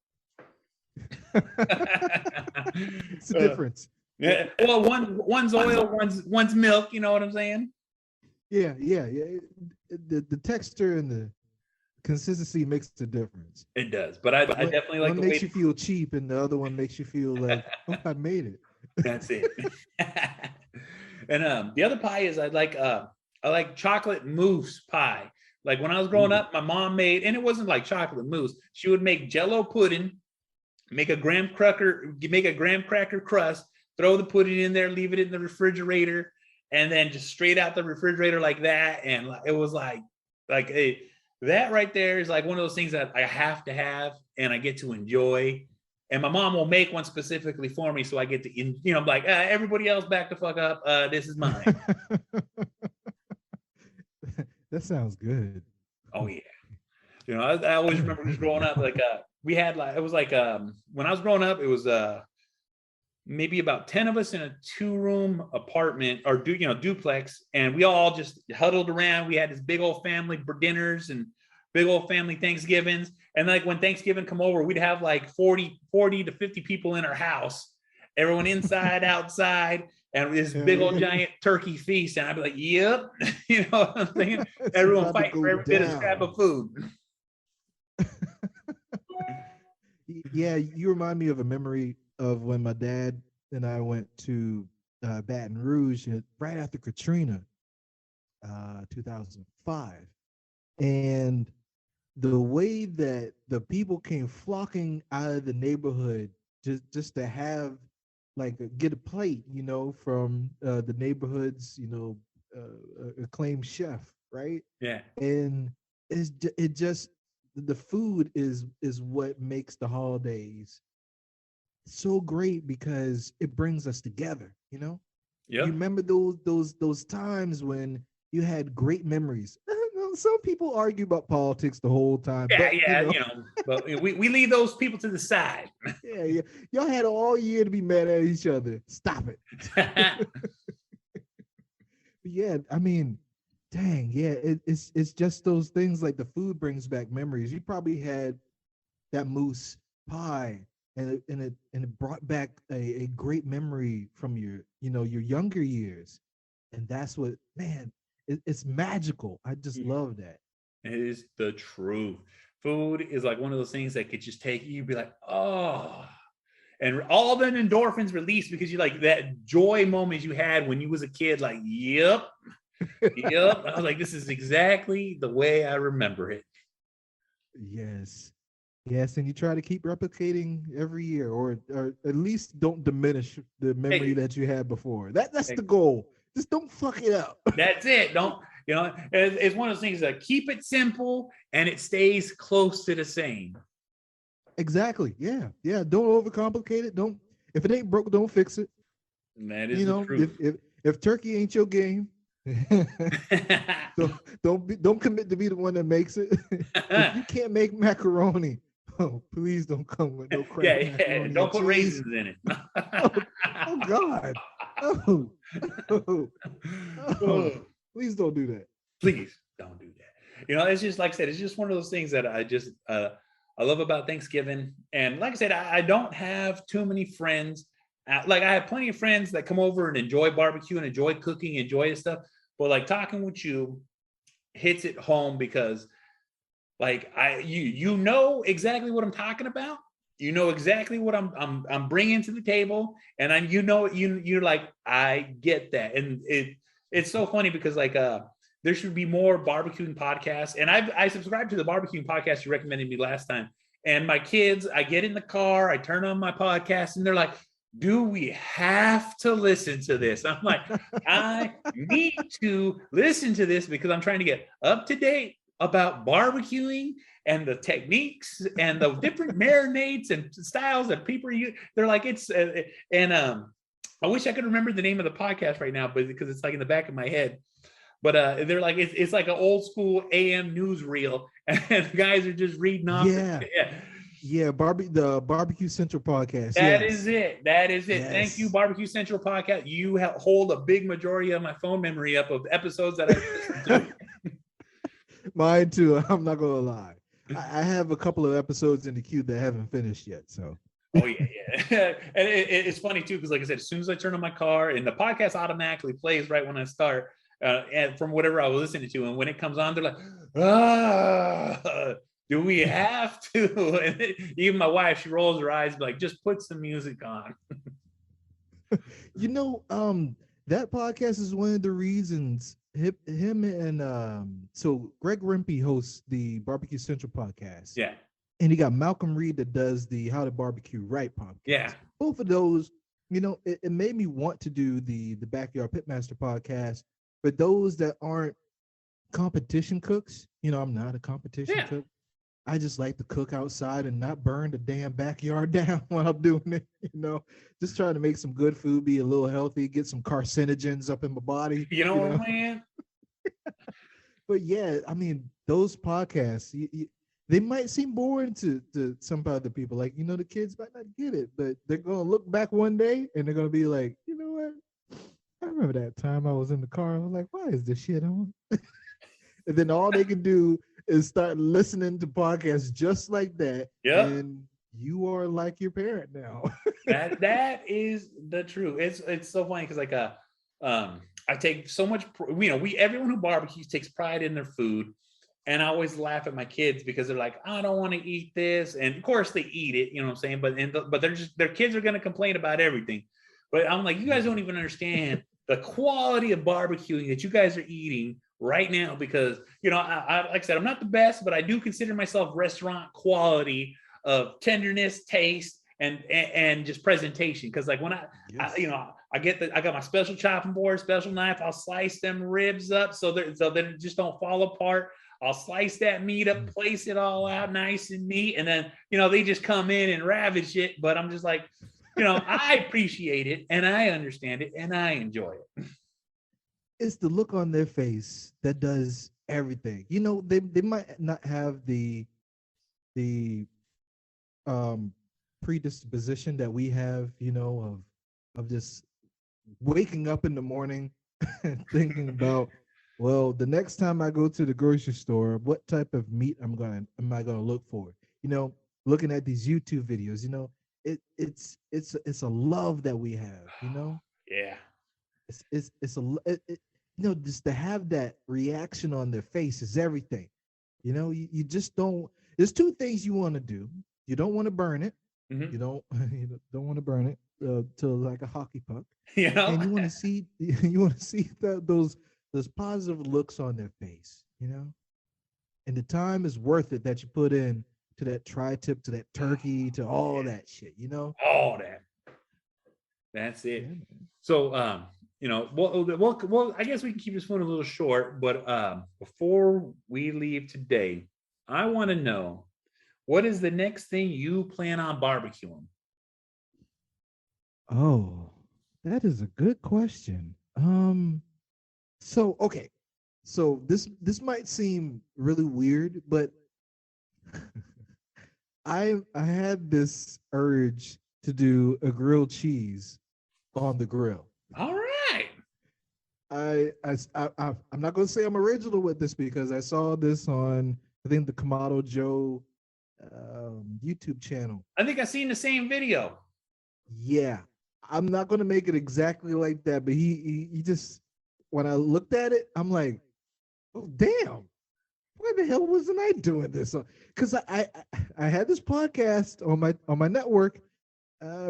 It's the difference. Yeah. Well, one's oil, one's milk. You know what I'm saying? Yeah. The texture and the consistency makes the difference. It does, but I definitely like one the makes way you feel cheap, and the other one makes you feel like, oh, I made it. That's it. And the other pie is I like chocolate mousse pie. Like when I was growing up, my mom made, and it wasn't like chocolate mousse. She would make Jello pudding, make a graham cracker crust, throw the pudding in there, leave it in the refrigerator, and then just straight out the refrigerator like that. And it was like that right there is like one of those things that I have to have and I get to enjoy. And my mom will make one specifically for me, so I get to, you know, I'm like, everybody else back the fuck up. This is mine. That sounds good. Oh yeah. You know, I always remember just growing up, like we had like, it was like when I was growing up, it was maybe about 10 of us in a 2-room apartment or duplex, and we all just huddled around. We had this big old family dinners and big old family Thanksgivings. And like when Thanksgiving come over, we'd have like 40 to 50 people in our house, everyone inside, outside, and this big old giant turkey feast. And I'd be like, yep, you know what I'm saying? Everyone fighting for every bit of scrap of food. Yeah, you remind me of a memory of when my dad and I went to Baton Rouge right after Katrina, 2005, and the way that the people came flocking out of the neighborhood just to have get a plate, from the neighborhood's acclaimed chef, right? Yeah. And it just the food is what makes the holidays so great because it brings us together. You Yep. remember those times when you had great memories. Some people argue about politics the whole time, Yeah, but yeah, but we leave those people to the side. yeah, y'all had all year to be mad at each other. Stop it. Yeah, I mean, dang, yeah, it's just those things like the food brings back memories. You probably had that Mousse Pie, and it brought back a great memory from your younger years, and that's what, man, it's magical. I just love that. It is the truth. Food is like one of those things that could just take you, be like, oh, and all the endorphins released because you like that joy moment you had when you was a kid. Like, yep. I was like, this is exactly the way I remember it. Yes. Yes, and you try to keep replicating every year, or at least don't diminish the memory that you had before. That's the goal. Just don't fuck it up. That's it. Don't, it's one of those things that keep it simple and it stays close to the same. Exactly. Yeah. Yeah. Don't overcomplicate it. If it ain't broke, don't fix it. And that is the truth. If turkey ain't your game, don't commit to be the one that makes it. If you can't make macaroni, please don't come with no crap. Yeah. Don't put raisins in it. Oh God. Please don't do that. Please don't do that. It's just like I said, it's just one of those things that I just I love about Thanksgiving. And like I said, I don't have too many friends. Like I have plenty of friends that come over and enjoy barbecue and enjoy cooking, enjoy this stuff. But like talking with you hits it home because like you know exactly what I'm talking about. You know exactly what I'm bringing to the table, and you're like, I get that. And it's so funny because like there should be more barbecuing podcasts, and I subscribe to the barbecuing podcast you recommended me last time. And my kids, I get in the car, I turn on my podcast, and they're like, do we have to listen to this? I'm like, I need to listen to this because I'm trying to get up to date about barbecuing and the techniques and the different marinades and styles that people use. They're like, it's I wish I could remember the name of the podcast right now, but because it's like in the back of my head. But they're like, it's like an old school AM newsreel, and the guys are just reading off. Yeah, the Barbecue Central podcast. That is it. Yes. Thank you, Barbecue Central podcast. You hold a big majority of my phone memory up of episodes that I've listened to. Mine too. I'm not gonna lie. I have a couple of episodes in the queue that haven't finished yet. So. Oh yeah. And it's funny too because, like I said, as soon as I turn on my car, and the podcast automatically plays right when I start, and from whatever I was listening to, and when it comes on, they're like, do we have to? And even my wife, she rolls her eyes, like, just put some music on. That podcast is one of the reasons him and so Greg Rempe hosts the Barbecue Central podcast. Yeah. And he got Malcolm Reed that does the How to Barbecue Right podcast. Yeah. Both of those, it made me want to do the Backyard Pitmaster podcast. For those that aren't competition cooks, I'm not a competition cook. I just like to cook outside and not burn the damn backyard down while I'm doing it, just trying to make some good food, be a little healthy, get some carcinogens up in my body. You know what I'm saying? But yeah, I mean, those podcasts, they might seem boring to some other people. Like, the kids might not get it, but they're going to look back one day and they're going to be like, you know what? I remember that time I was in the car. I was like, why is this shit on? And then all they can do is start listening to podcasts just like that. Yeah. And you are like your parent now. that is the truth. It's so funny because like I take so much, everyone who barbecues takes pride in their food. And I always laugh at my kids because they're like, I don't want to eat this. And of course they eat it, you know what I'm saying? But their kids are going to complain about everything. But I'm like, you guys don't even understand the quality of barbecuing that you guys are eating right now, because, you know, I like I said, I'm not the best, but I do consider myself restaurant quality of tenderness, taste, and just presentation. Because like when I you know, I got my special chopping board, special knife. I'll slice them ribs up so that it just don't fall apart. I'll slice that meat up, place it all out nice and neat, and then, you know, they just come in and ravage it. But I'm just like, you know, I appreciate it and I understand it and I enjoy it. It's the look on their face that does everything. You know, they might not have the predisposition that we have, you know, of just waking up in the morning and thinking about, well, the next time I go to the grocery store, what type of meat am I gonna look for? You know, looking at these YouTube videos, you know, it's a love that we have, you know. Yeah. It's you know, just to have that reaction on their face is everything. You know, you just don't. There's two things you want to do. You don't want to burn it. Mm-hmm. You don't want to burn it to like a hockey puck. You know, and you want to see those positive looks on their face, you know, and the time is worth it that you put in to that tri-tip, to that turkey, to all that shit, you know. All that. That's it. Yeah. So, you know, well, I guess we can keep this one a little short, but before we leave today, I want to know, what is the next thing you plan on barbecuing? Oh, that is a good question. So okay, so this might seem really weird, but I had this urge to do a grilled cheese on the grill. All right. I'm not going to say I'm original with this because I saw this on, I think, the Kamado Joe YouTube channel. I think I've seen the same video. Yeah, I'm not going to make it exactly like that, but he just, when I looked at it, I'm like, oh damn, why the hell wasn't I doing this? Because I had this podcast on my network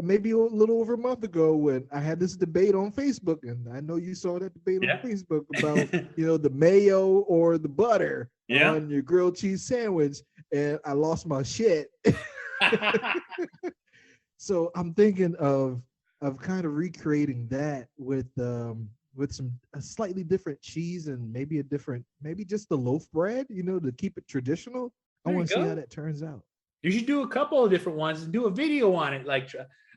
maybe a little over a month ago when I had this debate on Facebook, and I know you saw that debate on Facebook about you know, the mayo or the butter on your grilled cheese sandwich, and I lost my shit. So I'm thinking of kind of recreating that with a slightly different cheese and maybe just the loaf bread, you know, to keep it traditional. I want to see how that turns out. You should do a couple of different ones and do a video on it. Like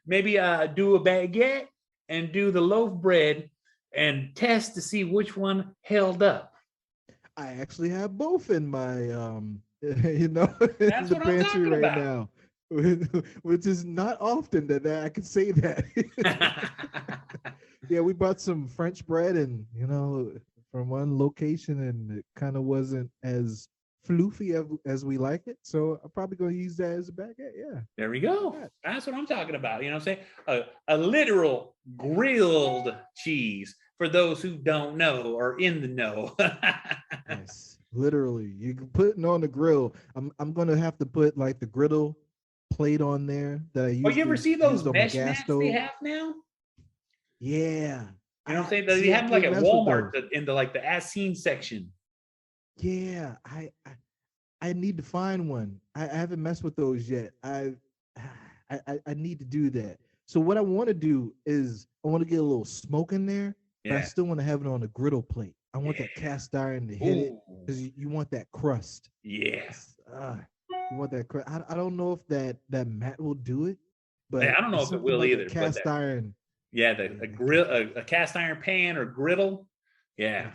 maybe do a baguette and do the loaf bread and test to see which one held up. I actually have both in my you know, in the pantry right now, which is not often that I can say that. Yeah, we bought some French bread, and you know, from one location, and it kind of wasn't as floofy as we like it, so I'm probably going to use that as a baguette. Yeah, there we go. That's what I'm talking about. You know what I'm saying? A literal grilled cheese for those who don't know or in the know. Yes, literally, you can put it on the grill. I'm going to have to put like the griddle plate on there that I use. Oh, you ever see those mesh mats they have now? Yeah. You know what I'm saying? They have them like at Walmart in the like the as seen section. Yeah, I need to find one. I haven't messed with those yet. I need to do that. So what I want to do is I want to get a little smoke in there, but I still want to have it on a griddle plate. I want that cast iron to hit it because you want that crust. Yes. You want that crust. I don't know if that mat will do it, but I don't know if it will either. Cast iron. Yeah, a cast iron pan or griddle. Yeah.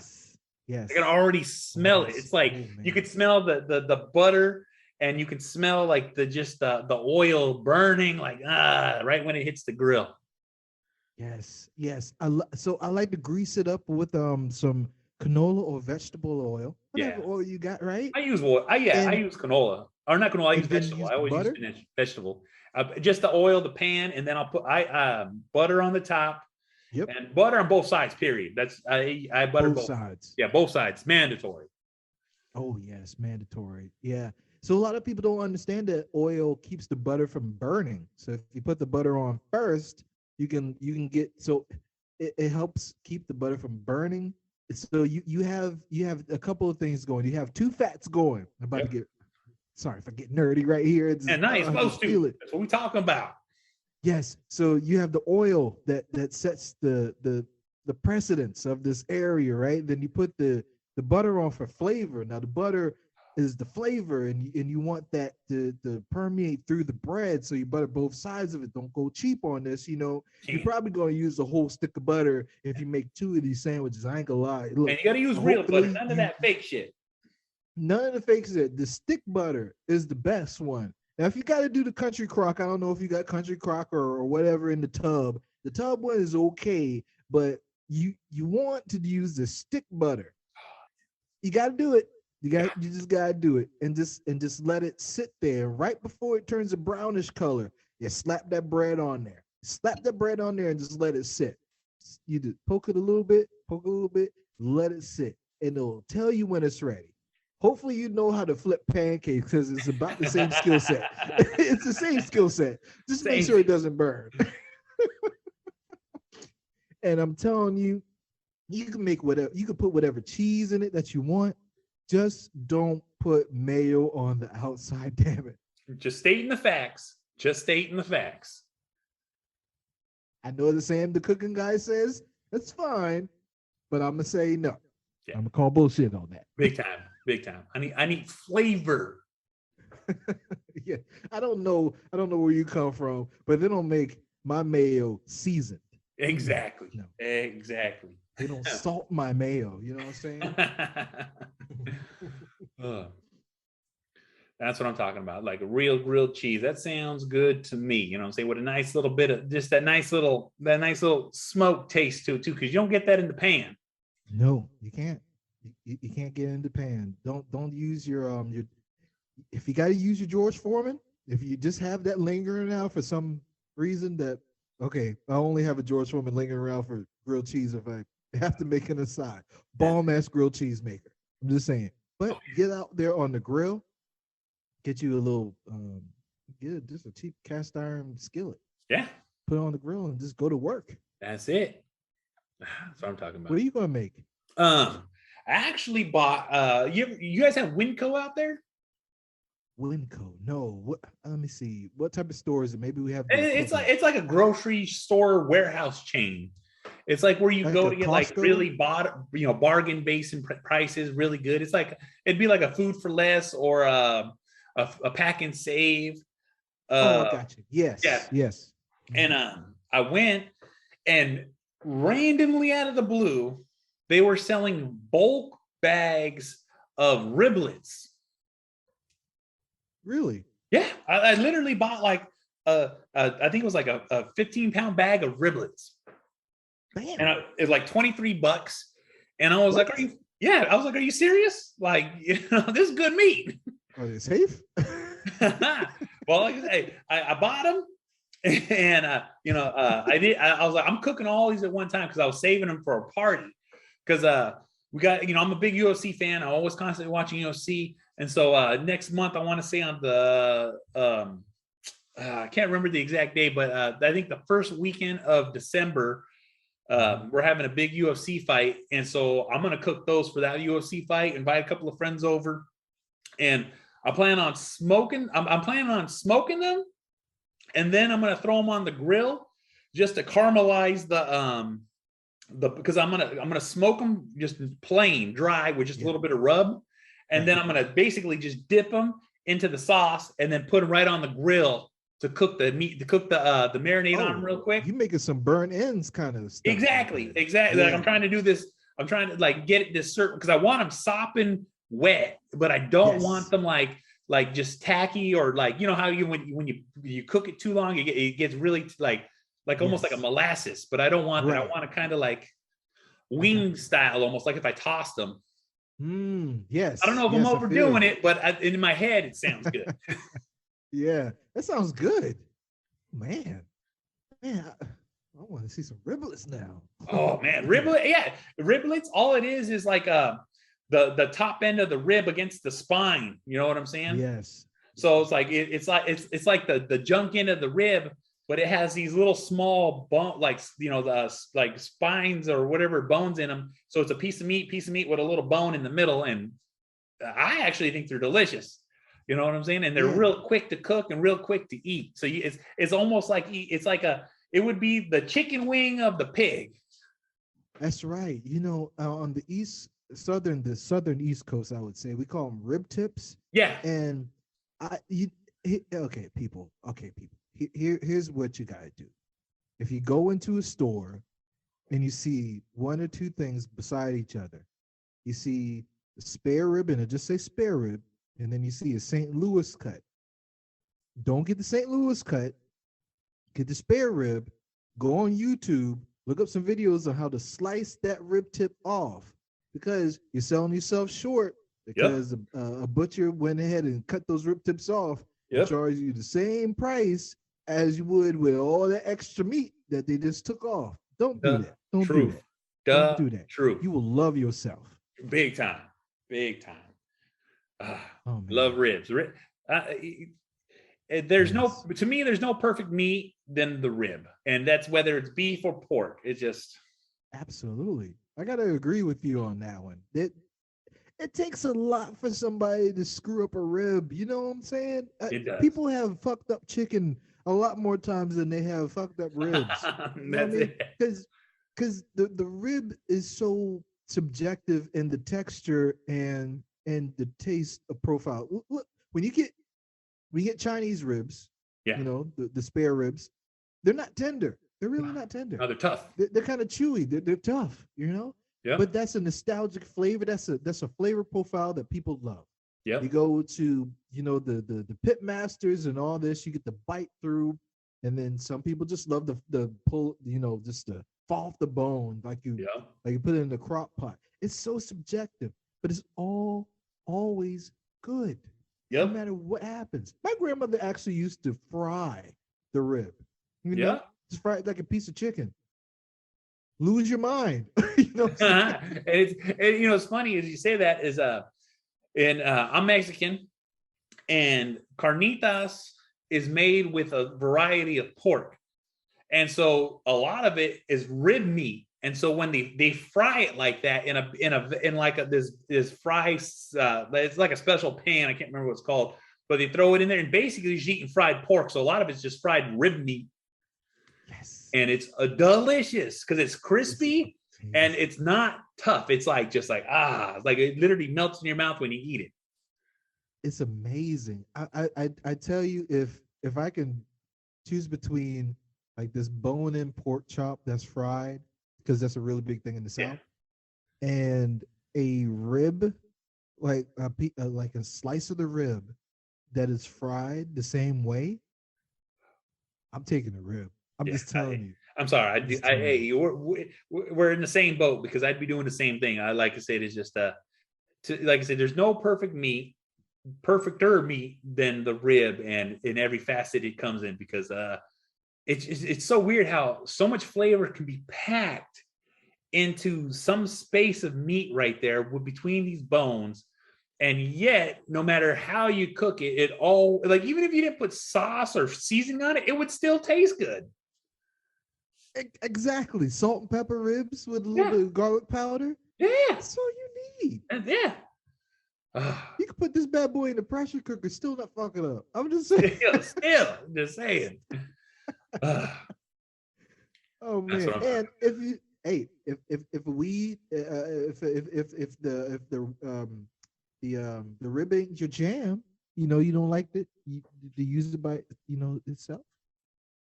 Yes. I can already smell it. It's like you could smell the butter, and you can smell like the oil burning, like right when it hits the grill. Yes. So I like to grease it up with some canola or vegetable oil. Whatever oil you got, right? I use oil. I use canola, or not canola. I use vegetable. I always use vegetable. Just the oil, the pan, and then I'll put butter on the top. Yep. And butter on both sides, period. That's I butter both sides. Yeah, both sides, mandatory. Oh yes, mandatory. Yeah. So a lot of people don't understand that oil keeps the butter from burning. So if you put the butter on first, you can get so it helps keep the butter from burning. So you have a couple of things going. You have two fats going. I'm about to Yep. get sorry if I get nerdy right here. It's just, And now you're I supposed just feel to. it. That's what we're talking about. Yes. So you have the oil that sets the precedence of this area, right? Then you put the butter on for flavor. Now the butter is the flavor, and you want that to permeate through the bread. So you butter both sides of it. Don't go cheap on this. You're Can't. probably going to use a whole stick of butter if you make two of these sandwiches. I ain't gonna lie. And Look, you got to use real butter. hopefully None of that fake shit. none of the fakes. The stick butter is the best one. Now, if you got to do the country crock, I don't know if you got country crock or whatever in the tub. The tub one is okay, but you want to use the stick butter. You got to do it. You just got to do it, and just let it sit there. Right before it turns a brownish color, you slap that bread on there. Slap that bread on there and just let it sit. You just poke it a little bit, let it sit, and it'll tell you when it's ready. Hopefully, you know how to flip pancakes because it's about the same skill set. It's the same skill set. Just make sure it doesn't burn. And I'm telling you, you can make whatever, you can put whatever cheese in it that you want. Just don't put mayo on the outside, damn it. Just stating the facts. Just stating the facts. I know the same the cooking guy says, that's fine, but I'm gonna say no. Yeah. I'm gonna call bullshit on that. Big time. Big time. I need flavor. Yeah. I don't know where you come from, but they don't make my mayo seasoned. Exactly. No. Exactly. They don't salt my mayo. You know what I'm saying? That's what I'm talking about. Like a real grilled cheese. That sounds good to me. You know what I'm saying? With a nice little bit of just that nice little smoke taste to it too, because you don't get that in the pan. No, you can't. You can't get in the pan. Don't use your if you got to use your George Foreman, if you just have that lingering out for some reason that okay, I only have a George Foreman lingering around for grilled cheese if I have to make an aside. Bomb ass grilled cheese maker. I'm just saying. But get out there on the grill, get you a little get just a cheap cast iron skillet. Yeah. Put it on the grill and just go to work. That's it. That's what I'm talking about. What are you gonna make? I actually bought you guys have Winco out there? Winco. No. What let me see. What type of store is it? Maybe we have It's like a grocery store warehouse chain. It's like where you like go a to get Costco? like really bargain based prices, really good. It's like it'd be like a food for less or a pack and save. I got you. Yes. Yeah. Yes. And I went and randomly out of the blue, they were selling bulk bags of riblets. Really? Yeah, I literally bought like I think it was like a 15-pound bag of riblets. Damn. And it was like $23. And I was like, are you serious? Like, this is good meat. Are they safe? Well, like I say, I bought them and I was like, I'm cooking all these at one time because I was saving them for a party. Because we got, I'm a big UFC fan. I'm always constantly watching UFC. And so next month, I want to say on the I can't remember the exact day, but I think the first weekend of December, we're having a big UFC fight. And so I'm going to cook those for that UFC fight, invite a couple of friends over. And I plan on smoking. I'm planning on smoking them. And then I'm going to throw them on the grill just to caramelize because I'm going to smoke them just plain dry with just a little bit of rub. And then I'm going to basically just dip them into the sauce and then put them right on the grill to cook the meat, to cook the marinade on them real quick. You making some burnt ends kind of stuff. Exactly. Yeah. Like I'm trying to do this. I'm trying to like get it this certain, because I want them sopping wet, but I don't want them like just tacky or like, how when you cook it too long, it gets really like almost like a molasses, but I don't want that. I want to kind of like wing style, almost like if I tossed them. Yes. I don't know if I'm overdoing it, but in my head, it sounds good. Yeah, that sounds good. Man, I want to see some riblets now. Oh man, riblets. Yeah, riblets. All it is like the top end of the rib against the spine. You know what I'm saying? Yes. So it's like it's like the junk end of the rib, but it has these little small bone, like, you know, the like spines or whatever bones in them. So it's a piece of meat with a little bone in the middle, and I actually think they're delicious. You know what I'm saying? And they're real quick to cook and real quick to eat. So it's almost like it would be the chicken wing of the pig. That's right. You know, on the southern East Coast, I would say we call them rib tips. Yeah. And people. Here's what you gotta do. If you go into a store and you see one or two things beside each other, you see a spare rib and it just say spare rib, and then you see a St. Louis cut. Don't get the St. Louis cut. Get the spare rib. Go on YouTube. Look up some videos on how to slice that rib tip off, because you're selling yourself short because a butcher went ahead and cut those rib tips off and charge you the same price as you would with all the extra meat that they just took off. Don't do that. Don't do that. Don't do that. True. You will love yourself. Big time. Big time. Love ribs. There's to me, there's no perfect meat than the rib. And that's whether it's beef or pork. It's just. Absolutely. I got to agree with you on that one. It takes a lot for somebody to screw up a rib. You know what I'm saying? It does. People have fucked up chicken a lot more times than they have fucked up ribs. That's it. Because the rib is so subjective in the texture and the taste of profile. Look, when you get Chinese ribs, you know, the spare ribs, they're not tender. They're really not tender. No, they're tough. They're kind of chewy. They're tough, you know? Yeah. But that's a nostalgic flavor. That's a flavor profile that people love. Yeah. You go to, you know, the pit masters and all this, you get the bite through, and then some people just love the pull, you know, just to fall off the bone like you put it in the crock pot. It's so subjective, but it's always good. No matter what happens. My grandmother actually used to fry the rib. You know? Just fry it like a piece of chicken. Lose your mind. You know what I'm saying? You know, it's funny as you say that is I'm Mexican, and carnitas is made with a variety of pork. And so a lot of it is rib meat. And so when they fry it like that in like this fry, it's like a special pan, I can't remember what it's called, but they throw it in there and basically you're eating fried pork. So a lot of it's just fried rib meat. Yes. And it's delicious because it's crispy and it's not tough. It's like just like like it literally melts in your mouth when you eat it. It's amazing. I tell you, if I can choose between like this bone-in pork chop that's fried, because that's a really big thing in the South, and a rib, like a slice of the rib that is fried the same way, I'm taking the rib. I'm just telling you. I'm sorry. We're in the same boat because I'd be doing the same thing. I like to say it's just like I said, there's no perfecter meat than the rib, and in every facet it comes in, because it's so weird how so much flavor can be packed into some space of meat right there between these bones. And yet, no matter how you cook it, it all, like, even if you didn't put sauce or seasoning on it, it would still taste good. Exactly. Salt and pepper ribs with a little bit of garlic powder. Yeah. That's all you need. Yeah. You can put this bad boy in the pressure cooker, still not fuck it up. I'm just saying. Still just saying. Oh man! And if you, if the rib ain't your jam, you know, you don't like it, to use it by, you know, itself,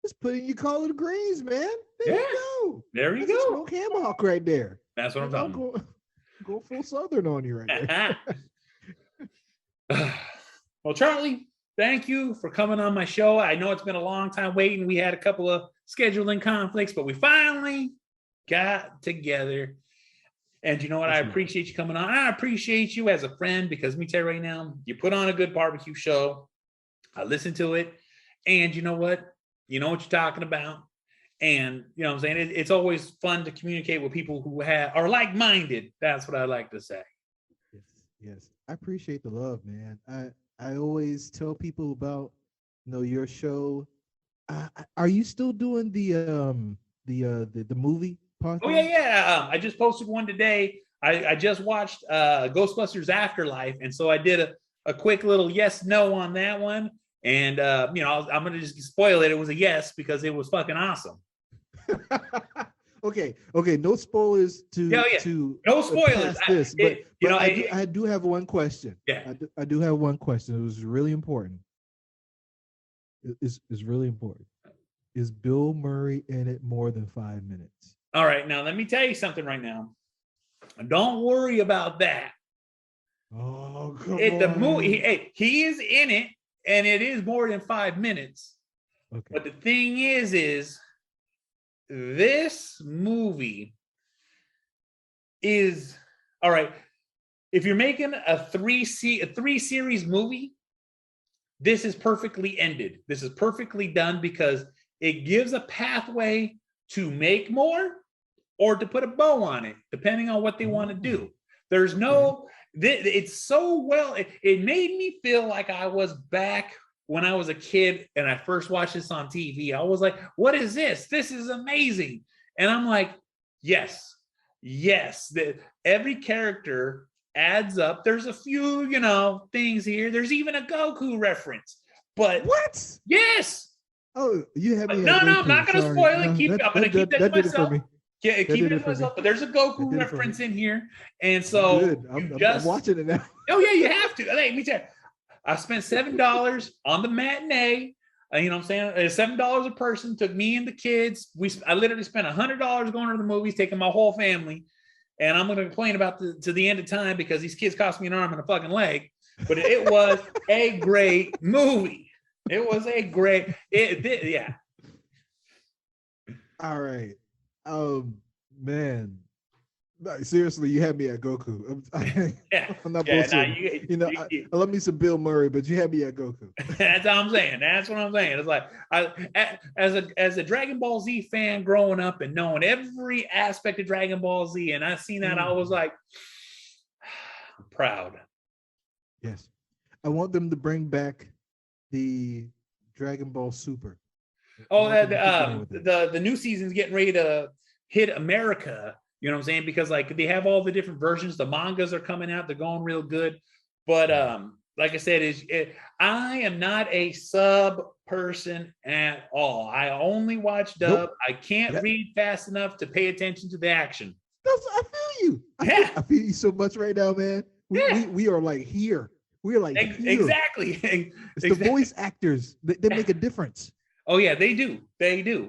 just put in your collard greens, man. There you go. There you That's go. Smoked ham hock right there. That's what I'm talking about. Go full Southern on you right there. Well, Charlie, thank you for coming on my show. I know it's been a long time waiting. We had a couple of scheduling conflicts, but we finally got together. And you know what? I appreciate you coming on. I appreciate you as a friend, because let me tell you right now, you put on a good barbecue show. I listen to it. And you know what? You know what you're talking about. And you know what I'm saying? It's always fun to communicate with people who are like-minded. That's what I like to say. Yes, I appreciate the love, man. I always tell people about your show. Are you still doing the movie Oh yeah, podcast? yeah. I just posted one today. I just watched Ghostbusters Afterlife, and so I did a quick little yes no on that one. And I'm gonna just spoil it. It was a yes because it was fucking awesome. Okay. No spoilers Yeah, yeah. to No spoilers. past this, but I do have one question. Yeah. I do have one question. It was really important. It's really important. Is Bill Murray in it more than 5 minutes? All right, now let me tell you something right now. Don't worry about that. Oh, come The on. movie, he is in it, and it is more than 5 minutes. Okay. But the thing is this movie is all right. If you're making a three series movie, this is perfectly ended. This is perfectly done because it gives a pathway to make more or to put a bow on it, depending on what they want to do. There's no, it's so well, it made me feel like I was back when I was a kid and I first watched this on TV. I was like, what is this? This is amazing. And I'm like, yes. Every character adds up. There's a few, things here. There's even a Goku reference. But what? Yes. Oh, you have me. No, I'm not going to spoil it. I'm going to keep that to myself. Yeah, keep it to myself. But there's a Goku reference in here, and so good. I'm watching it now. Oh yeah, you have to. Hey, me too. I spent $7 on the matinee. You know what I'm saying? $7 a person. Took me and the kids. I literally spent $100 going to the movies, taking my whole family. And I'm going to complain about to the end of time because these kids cost me an arm and a fucking leg. But it was a great movie. It was a great. Yeah. All right. Man. No, seriously, you had me at Goku. I'm not bullshitting. I love me some Bill Murray, but you had me at Goku. That's what I'm saying. That's what I'm saying. It's like as a Dragon Ball Z fan growing up and knowing every aspect of Dragon Ball Z, and I seen that, I was like, I'm proud. Yes, I want them to bring back the Dragon Ball Super. Oh, the new season's getting ready to hit America. You know what I'm saying? Because like they have all the different versions. The mangas are coming out. They're going real good. But like I said, I am not a sub person at all. I only watch dub. Nope. I can't read fast enough to pay attention to the action. I feel you. I feel you so much right now, man. We are like here. We are like here. Exactly. It's the voice actors. They make a difference. Oh yeah, they do.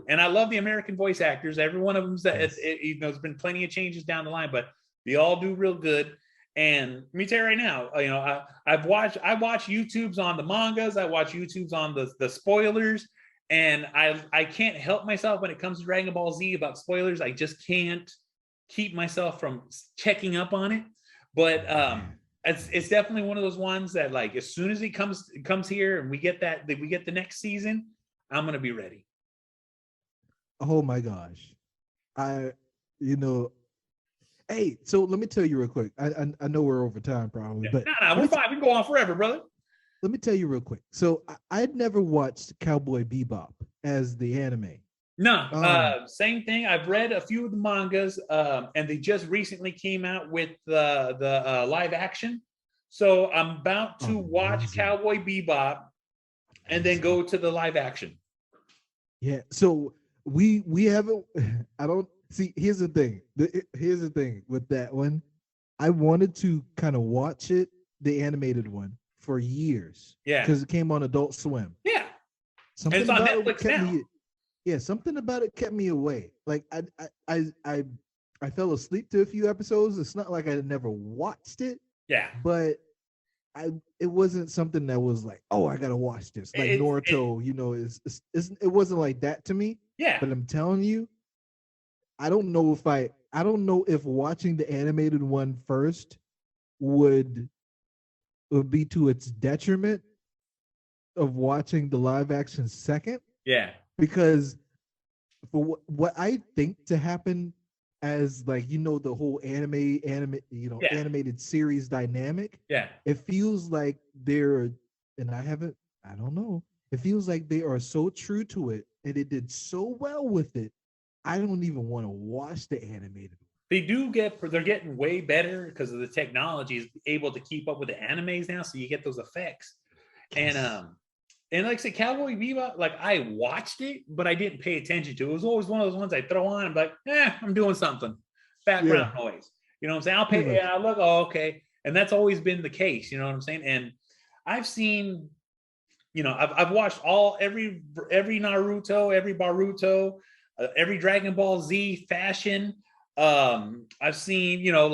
And I love the American voice actors. Every one of them, there's been plenty of changes down the line, but they all do real good. And let me tell you right now, I watch YouTubes on the mangas. I watch YouTubes on the spoilers, and I can't help myself when it comes to Dragon Ball Z about spoilers. I just can't keep myself from checking up on it. But it's definitely one of those ones that like as soon as it comes here and we get the next season, I'm gonna be ready. Oh my gosh. Hey, so let me tell you real quick. I know we're over time probably, but we're fine. We can go on forever, brother. Let me tell you real quick. So I'd never watched Cowboy Bebop as the anime. No, same thing. I've read a few of the mangas, and they just recently came out with the live action. So I'm about to watch Cowboy Bebop and then go to the live action. Yeah. So we haven't. I don't see. Here's the thing. Here's the thing with that one. I wanted to kind of watch it, the animated one, for years. Yeah. Because it came on Adult Swim. Yeah. Something and it's on about Netflix now. Yeah, something about it kept me away. Like I fell asleep to a few episodes. It's not like I never watched it. Yeah. But it wasn't something that was like, oh, I gotta watch this. Like Naruto, it wasn't like that to me. Yeah. But I'm telling you, I don't know if watching the animated one first would be to its detriment of watching the live action second. Yeah. Because for what I think to happen as like the whole Yeah. animated series dynamic. Yeah. It feels like they're, and I don't know. It feels like they are so true to it, and it did so well with it. I don't even want to watch the animated. They're getting way better because of the technology is able to keep up with the animes now, so you get those effects. Yes. And like I said, Cowboy Bebop, like I watched it, but I didn't pay attention to it. It was always one of those ones I throw on and be like, I'm doing something. Background noise. You know what I'm saying? I'll pay, and I look, okay. And that's always been the case, you know what I'm saying? And I've seen, I've watched every Naruto, every Baruto, every Dragon Ball Z fashion. I've seen, all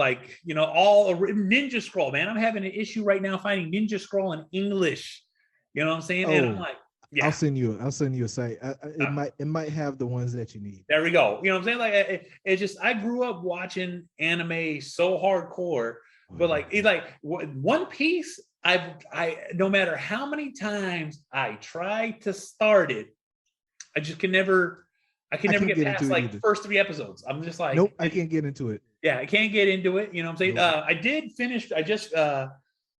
Ninja Scroll, man. I'm having an issue right now finding Ninja Scroll in English. You know what I'm saying? And I'm like, yeah. I'll send you a site. It might have the ones that you need. There we go. You know what I'm saying? Like it's just, I grew up watching anime so hardcore, but One Piece, I no matter how many times I try to start it, I just can never get past like the first 3 episodes. I'm just like, nope, I can't get into it. Yeah, I can't get into it. You know what I'm saying? Nope. I just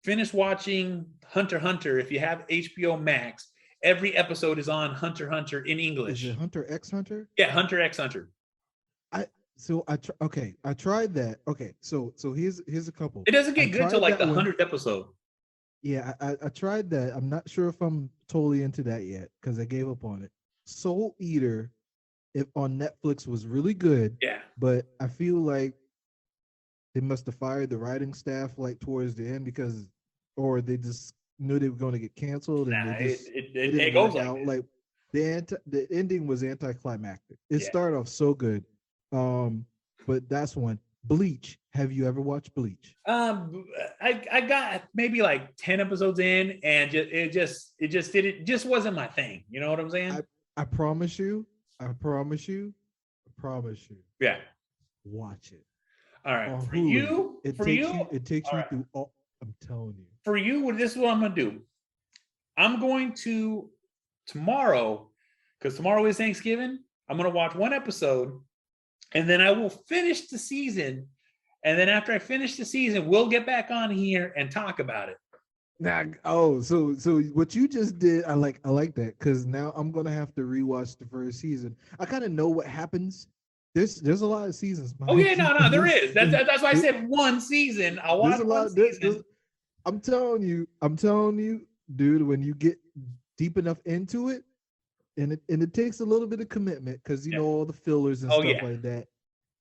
finished watching Hunter x Hunter. If you have HBO Max, every episode is on Hunter x Hunter in English. Is it Hunter x Hunter? Yeah, Hunter x Hunter. I tried that. Okay, so here's a couple. It doesn't get good till like the 100th episode. Yeah, I tried that. I'm not sure if I'm totally into that yet because I gave up on it. Soul Eater, if on Netflix, was really good. Yeah, but I feel like they must have fired the writing staff like towards the end or they just knew they were going to get canceled, and it goes like the ending was anticlimactic. It started off so good, but that's one. Bleach. Have you ever watched Bleach? I got maybe like 10 episodes in, and it just wasn't my thing. You know what I'm saying? I promise you. Yeah. Watch it. All right. It takes you through all. I'm telling you. For you, this is what I'm gonna do. I'm going to tomorrow, because tomorrow is Thanksgiving. I'm gonna watch 1 episode, and then I will finish the season. And then after I finish the season, we'll get back on here and talk about it. So what you just did, I like that, because now I'm gonna have to rewatch the first season. I kind of know what happens. There's a lot of seasons. Oh yeah, no, there is. That's why I said 1 season. I'll watch one season. I'm telling you, dude. When you get deep enough into it, and it takes a little bit of commitment, because all the fillers and stuff like that.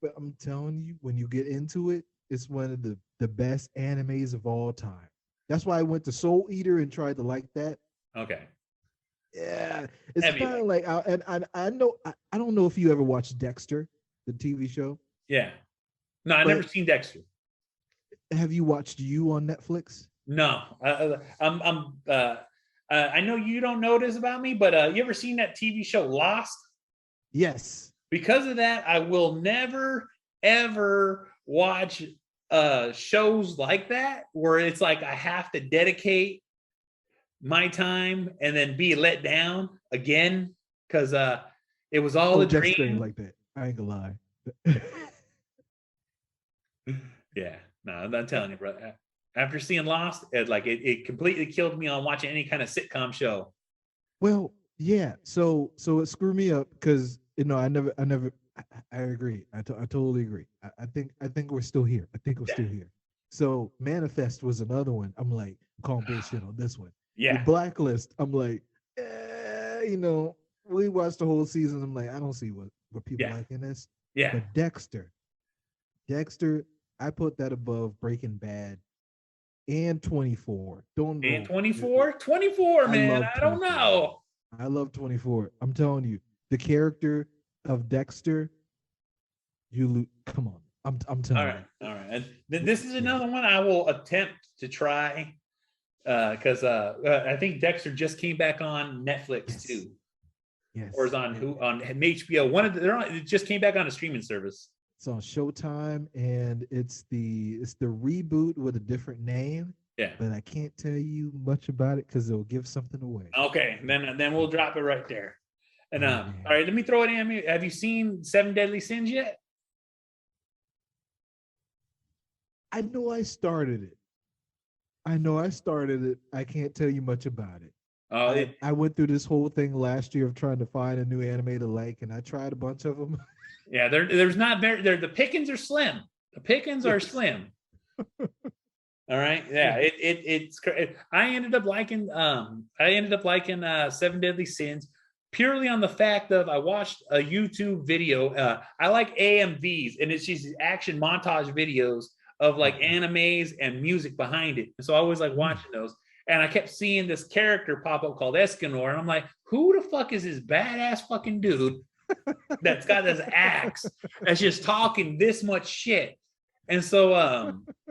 But I'm telling you, when you get into it, it's one of the best animes of all time. That's why I went to Soul Eater and tried to like that. Okay. Yeah, it's kind of like, I don't know if you ever watched Dexter, the TV show. Yeah. No, I've never seen Dexter. Have you watched You on Netflix? No. I know you don't know this about me, but you ever seen that TV show Lost? Yes. Because of that, I will never, ever watch shows like that, where it's like I have to dedicate my time and then be let down again, because it was all a dream. Like that. I ain't gonna lie. Yeah, no, I'm telling you, bro. After seeing Lost, it completely killed me on watching any kind of sitcom show. Well, yeah. So it screwed me up, because I agree. I totally agree. I think we're still here. Still here. So Manifest was another one. I'm like, calling bullshit on this one. Yeah. The Blacklist. I'm like, we watched the whole season. I'm like, I don't see what people like in this. Yeah. But Dexter, I put that above Breaking Bad and 24. Don't know. And 24? 24, man. I don't know. I love 24. I'm telling you, the character of Dexter, come on. I'm telling you. All right. And this is another one I will attempt to try, because I think Dexter just came back on Netflix too. Yes. Or is on HBO. It just came back on a streaming service. It's on Showtime, and it's the reboot with a different name. Yeah. But I can't tell you much about it because it'll give something away. Okay, then we'll drop it right there. And all right, let me throw it in. Have you seen 7 Deadly Sins yet? I know I started it. I know I started it. I can't tell you much about it. Oh, I went through this whole thing last year of trying to find a new anime to like, and I tried a bunch of them. yeah, there's not very there. The pickings are slim. The pickings are Yes. slim. All right. Yeah. I ended up liking Seven Deadly Sins purely on the fact of I watched a YouTube video. I like AMVs, and it's just action montage videos of like animes and music behind it. And so I always like watching those. And I kept seeing this character pop up called Escanor, and I'm like, who the fuck is this badass fucking dude that's got this axe that's just talking this much shit? And so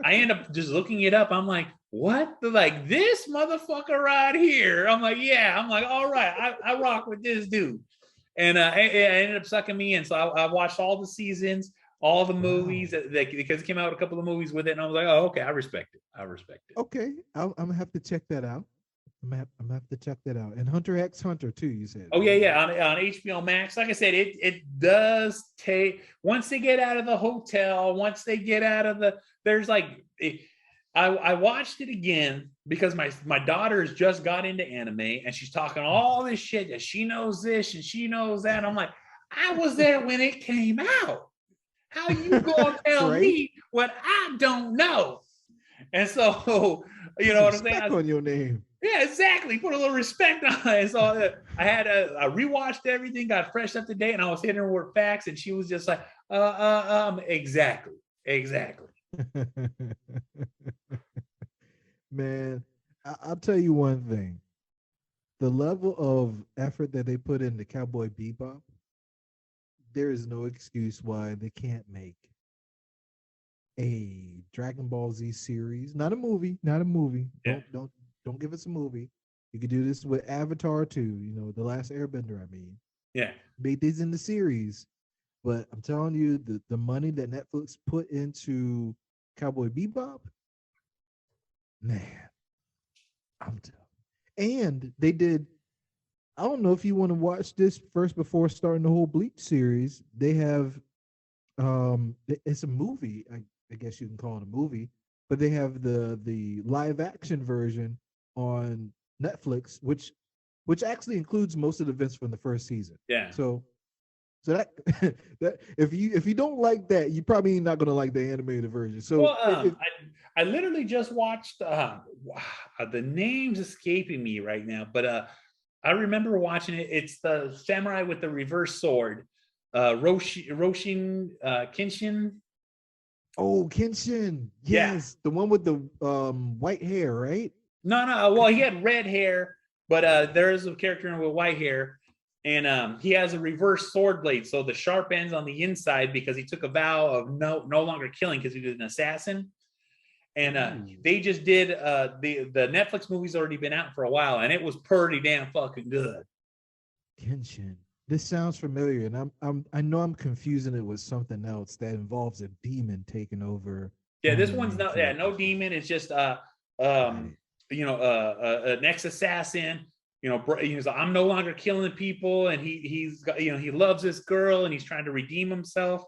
I end up just looking it up. I'm like, what? They're like, this motherfucker right here. I'm like, yeah. I'm like, all right, I rock with this dude. And it ended up sucking me in. So I watched all the seasons, all the movies, because it came out a couple of movies with it. And I was like, oh, okay, I respect it. I respect it. Okay, I'm gonna have to check that out. I'm gonna have to check that out. And Hunter X Hunter too. You said. Oh yeah. On HBO Max. Like I said, it does take once they get out of the hotel, once they get out of there's like I watched it again because my daughter's just got into anime and she's talking all this shit that she knows this and she knows that. I'm like, I was there when it came out. How you gonna tell Right? me what I don't know? And so, you know what I'm saying? On your name. Yeah, exactly. Put a little respect on it. So I rewatched everything, got fresh up to date, and I was hitting her with facts, and she was just like, exactly. Man, I'll tell you one thing. The level of effort that they put into Cowboy Bebop, there is no excuse why they can't make a Dragon Ball Z series. Not a movie. Yeah. Don't give us a movie. You could do this with Avatar too, The Last Airbender, I mean. Yeah. Make these in the series. But I'm telling you, the money that Netflix put into Cowboy Bebop, man, and they did. I don't know if you want to watch this first before starting the whole Bleach series. They have, it's a movie. I guess you can call it a movie, but they have the live action version on Netflix, which actually includes most of the events from the first season. Yeah. So that that if you don't like that, you probably not gonna like the animated version. So well, I literally just watched the name's escaping me right now, but I remember watching it. It's the samurai with the reverse sword, Roshin Kenshin. Oh, Kenshin, yes, the one with the white hair, right? No. Well, he had red hair, but there is a character with white hair, and he has a reverse sword blade. So the sharp end's on the inside because he took a vow of no longer killing because he was an assassin. And they just did the Netflix movie's already been out for a while, and it was pretty damn fucking good. Kenshin. This sounds familiar, and I know I'm confusing it with something else that involves a demon taking over. Yeah, this one's not. Yeah, no demon. It's just an ex-assassin. He's like, I'm no longer killing people, and he's got, he loves this girl, and he's trying to redeem himself.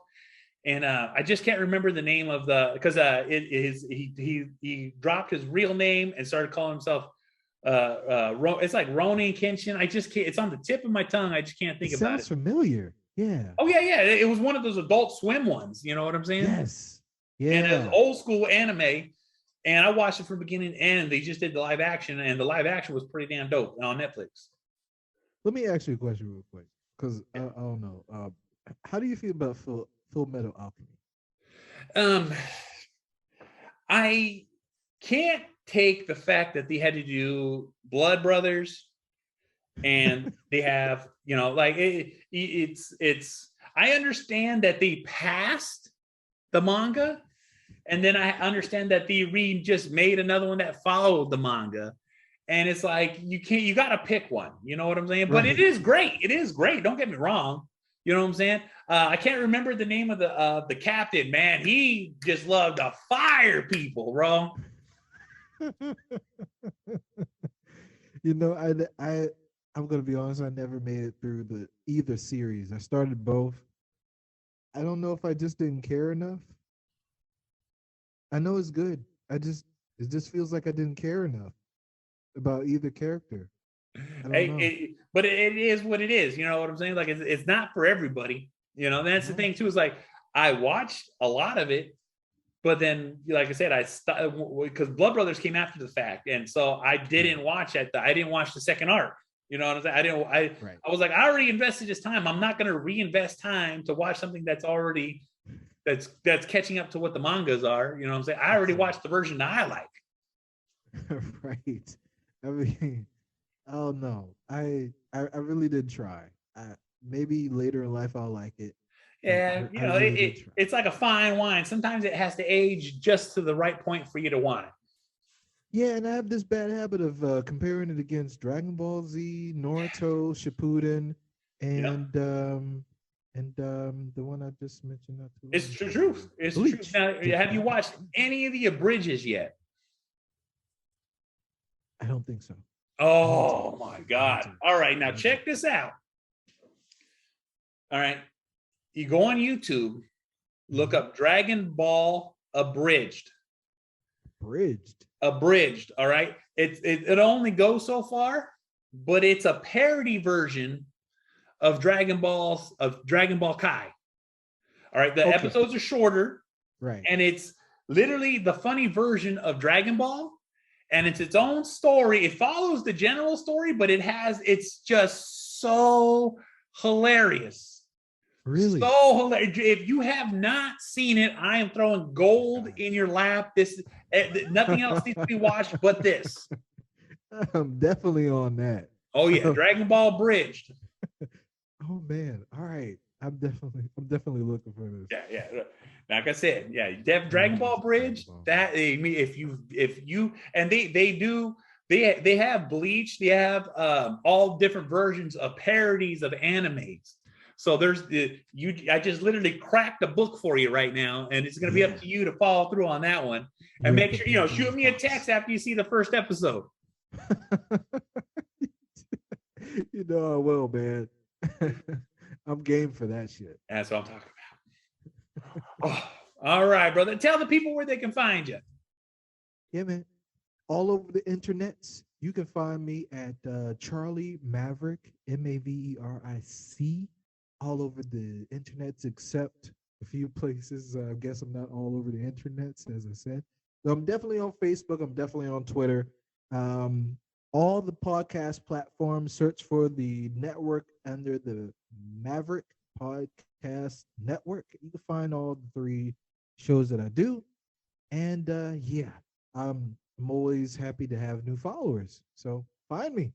And I just can't remember the name of because he dropped his real name and started calling himself. It's like Ronin Kenshin. I just can't. It's on the tip of my tongue. I just can't think about it. Sounds familiar. Yeah. Oh yeah. It was one of those Adult Swim ones. You know what I'm saying? Yes. Yeah. And it was old school anime. And I watched it from beginning to end. They just did the live action, and the live action was pretty damn dope on Netflix. Let me ask you a question real quick, because I don't know. How do you feel about Full Metal Alchemy? I can't take the fact that they had to do Blood Brothers, and they have, it's. I understand that they passed the manga. And then I understand that they just made another one that followed the manga. And it's like, you got to pick one. You know what I'm saying? But it is great. It is great. Don't get me wrong. You know what I'm saying? I can't remember the name of the captain, man. He just loved to fire people, bro. I'm going to be honest. I never made it through either series. I started both. I don't know if I just didn't care enough. I know it's good. It just feels like I didn't care enough about either character. I don't know. But it is what it is. You know what I'm saying? Like it's not for everybody. You know, that's the thing too. Is like I watched a lot of it, but then, like I said, I stopped because Blood Brothers came after the fact, and so I didn't watch it. I didn't watch the second arc. You know what I'm saying? I was like, I already invested this time. I'm not going to reinvest time to watch something that's already that's catching up to what the mangas are. You know what I'm saying? I already watched the version that I like. Right. I mean, oh no, I really did try. Maybe later in life I'll like it. Yeah, you know, it's like a fine wine. Sometimes it has to age just to the right point for you to want it. Yeah, and I have this bad habit of comparing it against Dragon Ball Z, Naruto, Shippuden, and the one I just mentioned. It's the truth. It's the truth. Now, have you watched any of the abridges yet? I don't think so. Oh my God. All right, now check this out. All right. You go on YouTube, look up Dragon Ball Abridged. Abridged, all right? It only goes so far, but it's a parody version of Dragon Ball Kai. All right, the episodes are shorter. Right. And it's literally the funny version of Dragon Ball, and it's its own story. It follows the general story, but it's just so hilarious. Really? So hilarious. If you have not seen it, I am throwing gold in your lap. Nothing else needs to be watched but this. I'm definitely on that. Oh yeah, Dragon Ball Bridged. Oh man. All right. I'm definitely looking for this. Yeah. Like I said, Dragon Ball Bridge. That if you and they have Bleach. They have all different versions of parodies of animes. So I just literally cracked a book for you right now, and it's going to be up to you to follow through on that one. And make sure, shoot me a text after you see the first episode. You know I will, man. I'm game for that shit. That's what I'm talking about. Oh, all right, brother. Tell the people where they can find you. Yeah, man. All over the internets. You can find me at CharlieMaveric, MAVERIC. All over the internets except a few places. I guess I'm not all over the internets, as I said. So I'm definitely on Facebook. I'm definitely on Twitter. All the podcast platforms, search for the network under the Maveric Podcast Network. You can find all the 3 shows that I do. And I'm always happy to have new followers. So find me.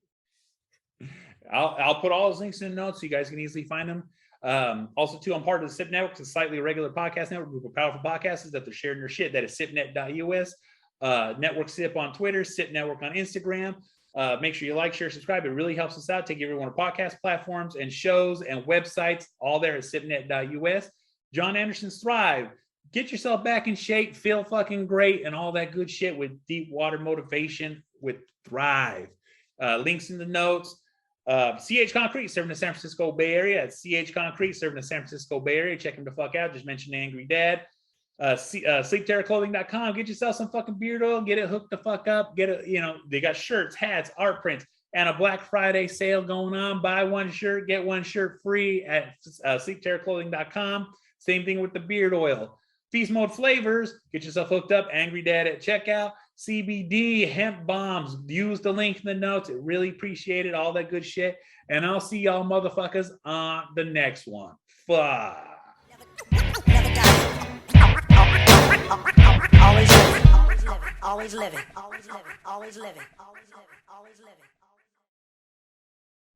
I'll put all those links in the notes so you guys can easily find them. Also, too, I'm part of the SIP Network, it's a slightly irregular podcast network, group of powerful podcasters that they're sharing their shit. That is sipnet.us. Network SIP on Twitter, SIP Network on Instagram. Make sure you like, share, subscribe. It really helps us out. Take everyone to podcast platforms and shows and websites, all there at sipnet.us. Jon Andersen's Thrive. Get yourself back in shape, feel fucking great, and all that good shit with deep water motivation with Thrive. Links in the notes. CH Concrete, serving the San Francisco Bay Area. At CH Concrete, serving the San Francisco Bay Area. Check him the fuck out. Just mention Angry Dad. sleepterrorclothing.com. Get yourself some fucking beard oil. Get it hooked the fuck up. Get it, they got shirts, hats, art prints, and a Black Friday sale going on. Buy one shirt, get one shirt free at sleepterrorclothing.com. Same thing with the beard oil. Feast Mode Flavors. Get yourself hooked up. Angry Dad at checkout. CBD, Hemp Bombs. Use the link in the notes. It really appreciate it. All that good shit. And I'll see y'all motherfuckers on the next one. Fuck. Never die. Always living. Always living. Always living. Always living. Always living. Always living.